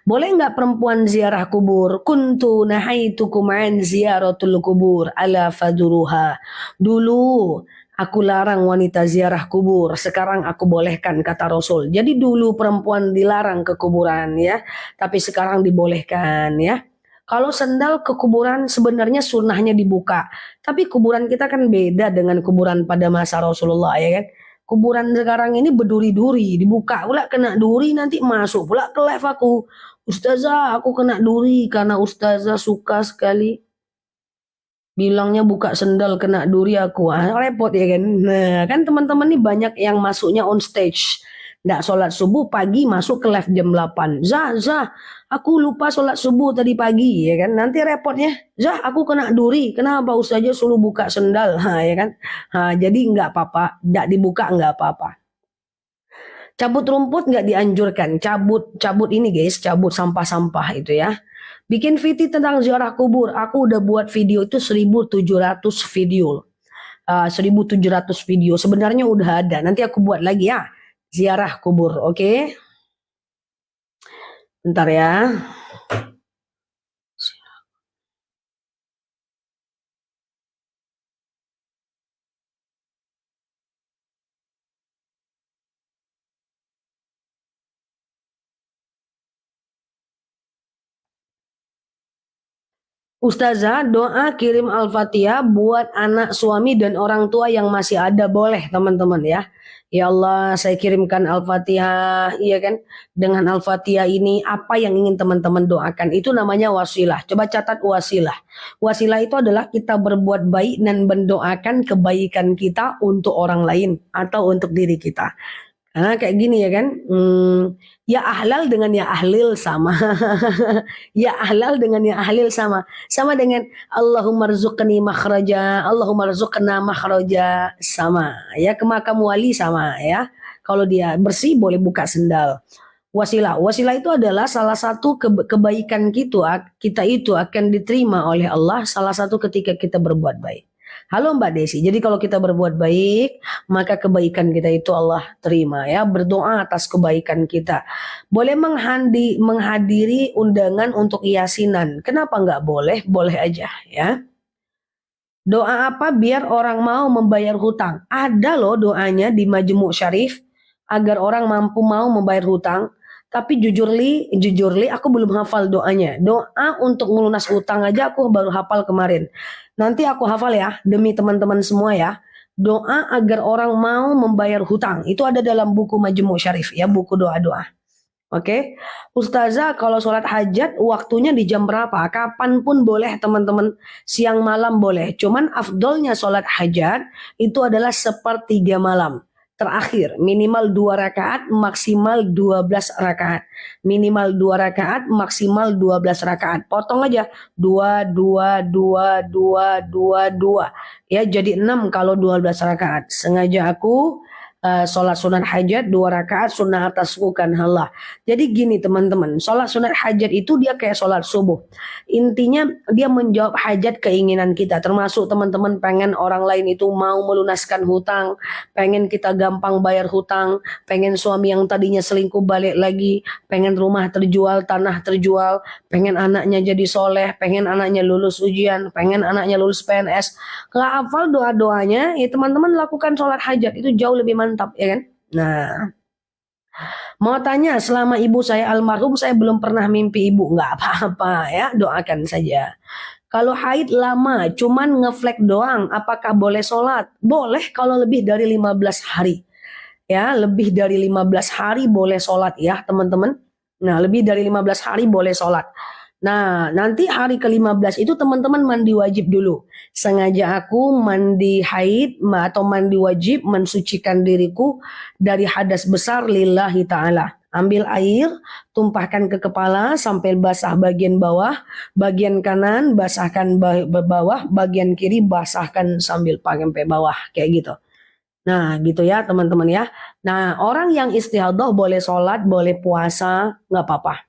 Boleh nggak perempuan ziarah kubur? Kuntu nahaitukum an ziaratul kubur ala faduruha. Dulu aku larang wanita ziarah kubur, sekarang aku bolehkan kata Rasul. Jadi dulu perempuan dilarang ke kuburan ya, tapi sekarang dibolehkan ya. Kalau sendal ke kuburan sebenarnya sunnahnya dibuka, tapi kuburan kita kan beda dengan kuburan pada masa Rasulullah ya kan. Kuburan sekarang ini berduri-duri, dibuka pula kena duri, nanti masuk pula ke live aku. Ustazah, aku kena duri karena ustazah suka sekali. Bilangnya buka sendal kena duri aku. Repot ya kan. Nah, kan teman-teman nih banyak yang masuknya on stage. Nggak sholat subuh pagi masuk ke live jam 8. Zah, aku lupa sholat subuh tadi pagi, ya kan? Nanti repotnya, Zah, aku kena duri. Kenapa Ustazah suruh buka sendal, ya kan? Jadi nggak apa-apa, nggak dibuka nggak apa-apa. Cabut rumput nggak dianjurkan. Cabut ini guys, cabut sampah-sampah itu ya. Bikin VT tentang ziarah kubur. Aku udah buat video itu 1.700 video. 1.700 video. Sebenarnya udah ada. Nanti aku buat lagi ya. Ziarah kubur, oke? Bentar ya. Ustazah, doa kirim Al-Fatihah buat anak suami dan orang tua yang masih ada, boleh teman-teman ya. Ya Allah, saya kirimkan Al-Fatihah, iya kan? Dengan Al-Fatihah ini apa yang ingin teman-teman doakan? Itu namanya wasilah. Coba catat wasilah. Wasilah itu adalah kita berbuat baik dan mendoakan kebaikan kita untuk orang lain atau untuk diri kita. Kayak gini ya kan, ya ahlal dengan ya ahlil sama. Ya ahlal dengan ya ahlil sama. Sama dengan Allahumma rzuqni makhraja, Allahumma rzuqna makhraja, sama. Ya, ke makam wali sama ya. Kalau dia bersih boleh buka sendal. Wasilah. Wasilah itu adalah salah satu kebaikan kita itu akan diterima oleh Allah salah satu ketika kita berbuat baik. Halo Mbak Desi, jadi kalau kita berbuat baik, maka kebaikan kita itu Allah terima ya. Berdoa atas kebaikan kita. Boleh menghadiri undangan untuk yasinan. Kenapa nggak boleh? Boleh aja ya. Doa apa biar orang mau membayar hutang? Ada loh doanya di Majmu' Syarif agar orang mampu mau membayar hutang. Tapi jujurli aku belum hafal doanya. Doa untuk melunas hutang aja aku baru hafal kemarin. Nanti aku hafal ya demi teman-teman semua ya. Doa agar orang mau membayar hutang. Itu ada dalam buku Majmu' Syarif ya, buku doa-doa. Oke. Ustazah, kalau sholat hajat waktunya di jam berapa? Kapanpun boleh teman-teman. Siang malam boleh. Cuman afdolnya sholat hajat itu adalah sepertiga malam. Terakhir, minimal 2 rakaat, maksimal 12 rakaat. Minimal 2 rakaat, maksimal 12 rakaat. Potong aja. 2, 2, 2, 2, 2, 2. Ya, jadi 6 kalau 12 rakaat. Sengaja aku sholat sunat hajat 2 rakaat, sunnah atas bukan halah. Jadi gini teman-teman, sholat sunat hajat itu dia kayak sholat subuh. Intinya dia menjawab hajat keinginan kita, termasuk teman-teman pengen orang lain itu mau melunaskan hutang, pengen kita gampang bayar hutang, pengen suami yang tadinya selingkuh balik lagi, pengen rumah terjual, tanah terjual, pengen anaknya jadi soleh, pengen anaknya lulus ujian, pengen anaknya lulus PNS. Nggak hafal doa-doanya, ya teman-teman lakukan sholat hajat, itu jauh lebih mantap ya kan. Nah, mau tanya, selama ibu saya almarhum saya belum pernah mimpi ibu. Nggak apa-apa ya, doakan saja. Kalau haid lama cuman ngeflek doang, apakah boleh sholat? Boleh kalau lebih dari 15 hari. Ya, lebih dari 15 hari boleh sholat ya teman-teman. Nah, lebih dari 15 hari boleh sholat. Nah, nanti hari ke-15 itu teman-teman mandi wajib dulu. Sengaja aku mandi haid atau mandi wajib mensucikan diriku dari hadas besar lillahi ta'ala. Ambil air, tumpahkan ke kepala sampai basah bagian bawah, bagian kanan basahkan bawah, bagian kiri basahkan sambil sampai bawah, kayak gitu. Nah, gitu ya teman-teman ya. Nah, orang yang istihadah boleh sholat, boleh puasa, nggak apa-apa.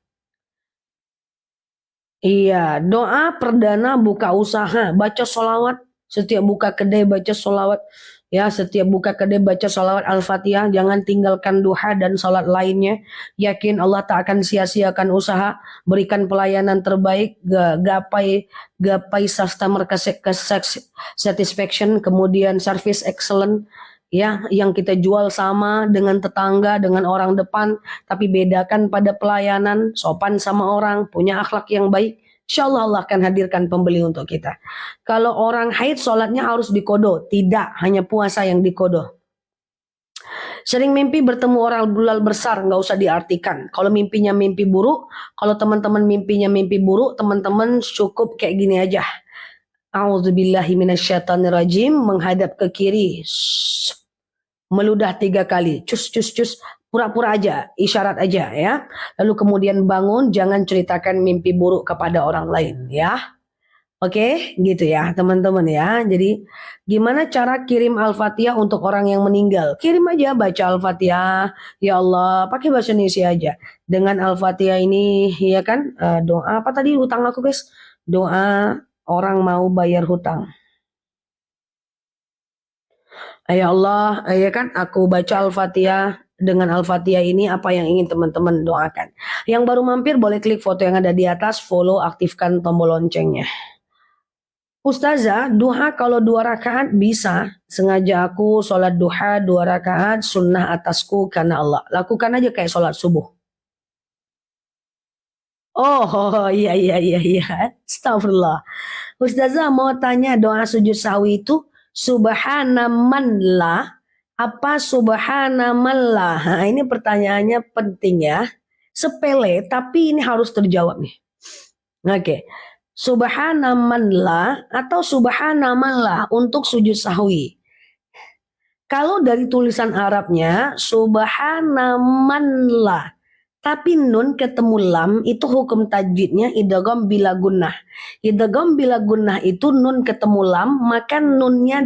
Iya, doa perdana buka usaha, baca sholawat. Setiap buka kedai baca sholawat. Ya, setiap buka kedai baca sholawat Al-Fatihah. Jangan tinggalkan duha dan sholat lainnya. Yakin Allah tak akan sia-siakan usaha. Berikan pelayanan terbaik. Gapai customer satisfaction. Kemudian service excellent. Ya, yang kita jual sama dengan tetangga, dengan orang depan, tapi bedakan pada pelayanan, sopan sama orang, punya akhlak yang baik. Insya Allah Allah akan hadirkan pembeli untuk kita. Kalau orang haid sholatnya harus dikodo, tidak hanya puasa yang dikodo. Sering mimpi bertemu orang bulal besar, nggak usah diartikan. Kalau mimpinya mimpi buruk, kalau teman-teman mimpinya mimpi buruk, teman-teman cukup kayak gini aja. A'udzubillahi minasyaitonirrajim, menghadap ke kiri. meludah 3 kali, cus cus cus, pura-pura aja, isyarat aja ya. Lalu kemudian bangun, jangan ceritakan mimpi buruk kepada orang lain ya. Oke, gitu ya teman-teman ya. Jadi gimana cara kirim Al-Fatihah untuk orang yang meninggal? Kirim aja baca Al-Fatihah. Ya Allah, pakai bahasa Indonesia aja. Dengan Al-Fatihah ini ya kan doa apa tadi hutang aku guys? Doa orang mau bayar hutang. Ya Allah, ya kan aku baca Al-Fatihah. Dengan Al-Fatihah ini apa yang ingin teman-teman doakan. Yang baru mampir boleh klik foto yang ada di atas, follow, aktifkan tombol loncengnya. Ustazah, duha kalau 2 rakaat bisa. Sengaja aku sholat duha 2 rakaat, sunnah atasku karena Allah. Lakukan aja kayak sholat subuh. Oh iya iya iya iya. Astagfirullah. Ustazah mau tanya doa sujud sahwi itu subhanamallah apa subhanamallah? Nah, ini pertanyaannya penting ya. Sepele tapi ini harus terjawab nih. Oke. Subhanamallah atau subhanamallah untuk sujud sahwi. Kalau dari tulisan Arabnya subhanamallah, tapi nun ketemu lam itu hukum tajwidnya idgham bila gunnah. Idgham bila gunnah itu nun ketemu lam maka nunnya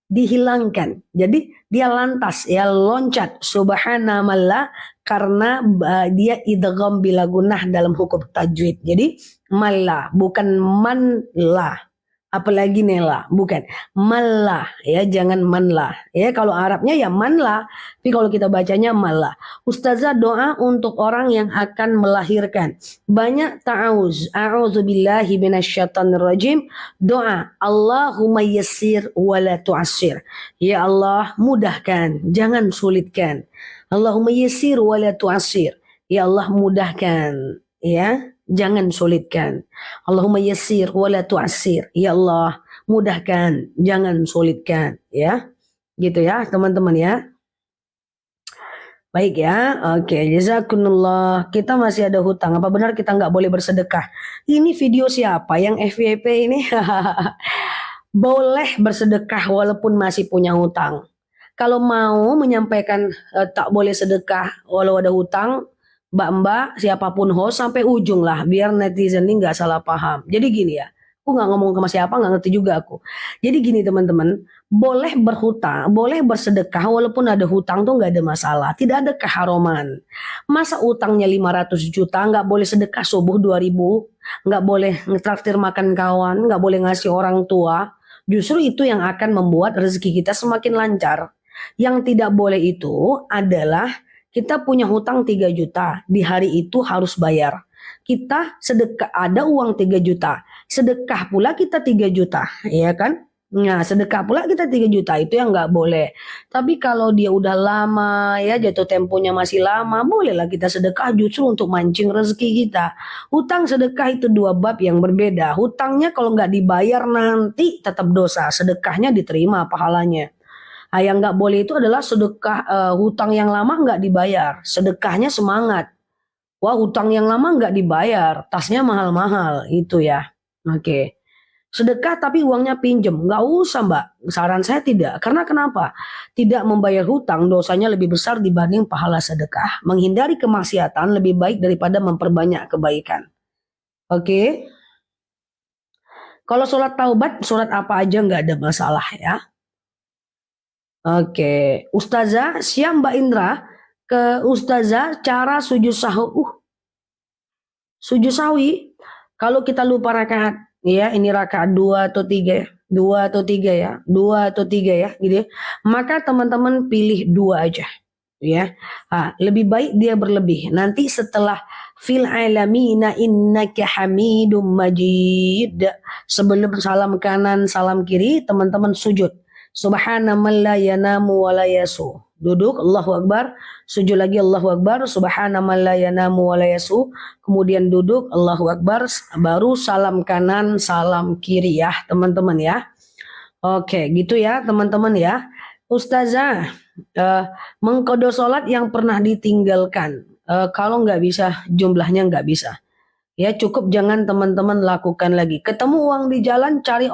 dihilangkan. Jadi dia lantas ya loncat subhanamallah karena dia idgham bila gunnah dalam hukum tajwid. Jadi malah bukan manlah. Apalagi nela, bukan malah ya, jangan manlah ya. Kalau Arabnya ya manlah, tapi kalau kita bacanya malah. Ustazah doa untuk orang yang akan melahirkan. Banyak ta'awuz, a'udzubillahi minasyaitonirrajim. Doa Allahumma yassir wa la tu'assir. Ya Allah mudahkan, jangan sulitkan. Allahumma yassir wa la tu'assir. Ya Allah mudahkan ya, jangan sulitkan. Allahumma yassir wa la tu'assir. Ya Allah, mudahkan, jangan sulitkan ya. Gitu ya, teman-teman ya. Baik ya. Oke, jazakumullah. Kita masih ada hutang. Apa benar kita nggak boleh bersedekah? Ini video siapa yang FYP ini? Boleh bersedekah walaupun masih punya hutang. Kalau mau menyampaikan tak boleh sedekah walau ada hutang, mbak-mbak siapapun host sampai ujung lah biar netizen ini nggak salah paham. Jadi gini ya, aku nggak ngomong sama siapa, nggak ngerti juga aku. Jadi gini teman-teman, boleh berhutang, boleh bersedekah walaupun ada hutang tuh nggak ada masalah, tidak ada keharuman. Masa utangnya 500 juta nggak boleh sedekah subuh 2000, nggak boleh ngetraktir makan kawan, nggak boleh ngasih orang tua. Justru itu yang akan membuat rezeki kita semakin lancar. Yang tidak boleh itu adalah kita punya hutang 3 juta, di hari itu harus bayar. Kita sedekah, ada uang 3 juta, sedekah pula kita 3 juta, ya kan? Nah, sedekah pula kita 3 juta, itu yang nggak boleh. Tapi kalau dia udah lama, ya jatuh temponya masih lama, bolehlah kita sedekah justru untuk mancing rezeki kita. Hutang sedekah itu 2 bab yang berbeda. Hutangnya kalau nggak dibayar nanti tetap dosa, sedekahnya diterima pahalanya. Nah, yang nggak boleh itu adalah sedekah hutang yang lama nggak dibayar, sedekahnya semangat. Wah, hutang yang lama nggak dibayar, tasnya mahal-mahal itu ya. Oke, sedekah tapi uangnya pinjem, nggak usah mbak. Saran saya tidak, karena kenapa? Tidak membayar hutang dosanya lebih besar dibanding pahala sedekah. Menghindari kemaksiatan lebih baik daripada memperbanyak kebaikan. Oke, kalau sholat taubat, sholat apa aja nggak ada masalah ya. Oke, Ustazah, siap Mbak Indra ke Ustazah cara sujud sahwi. Sujud sahwi, kalau kita lupa rakaat, ya ini rakaat 2 atau 3 ya, 2 atau 3 ya, 2 atau 3 ya, gitu ya. Maka teman-teman pilih 2 aja, ya. Nah, lebih baik dia berlebih. Nanti setelah fil alamina innaka hamidum majid, sebelum salam kanan, salam kiri, teman-teman sujud. Subhanaman la yanamu wa la yasu. Duduk, Allahu Akbar. Sujud lagi, Allahu Akbar. Subhanaman la yanamu wa la yasu. Kemudian duduk, Allahu Akbar. Baru salam kanan, salam kiri ya teman-teman ya. Oke, gitu ya teman-teman ya. Ustazah, mengkodo sholat yang pernah ditinggalkan. Kalau nggak bisa, jumlahnya nggak bisa. Ya cukup jangan teman-teman lakukan lagi. Ketemu uang di jalan, cari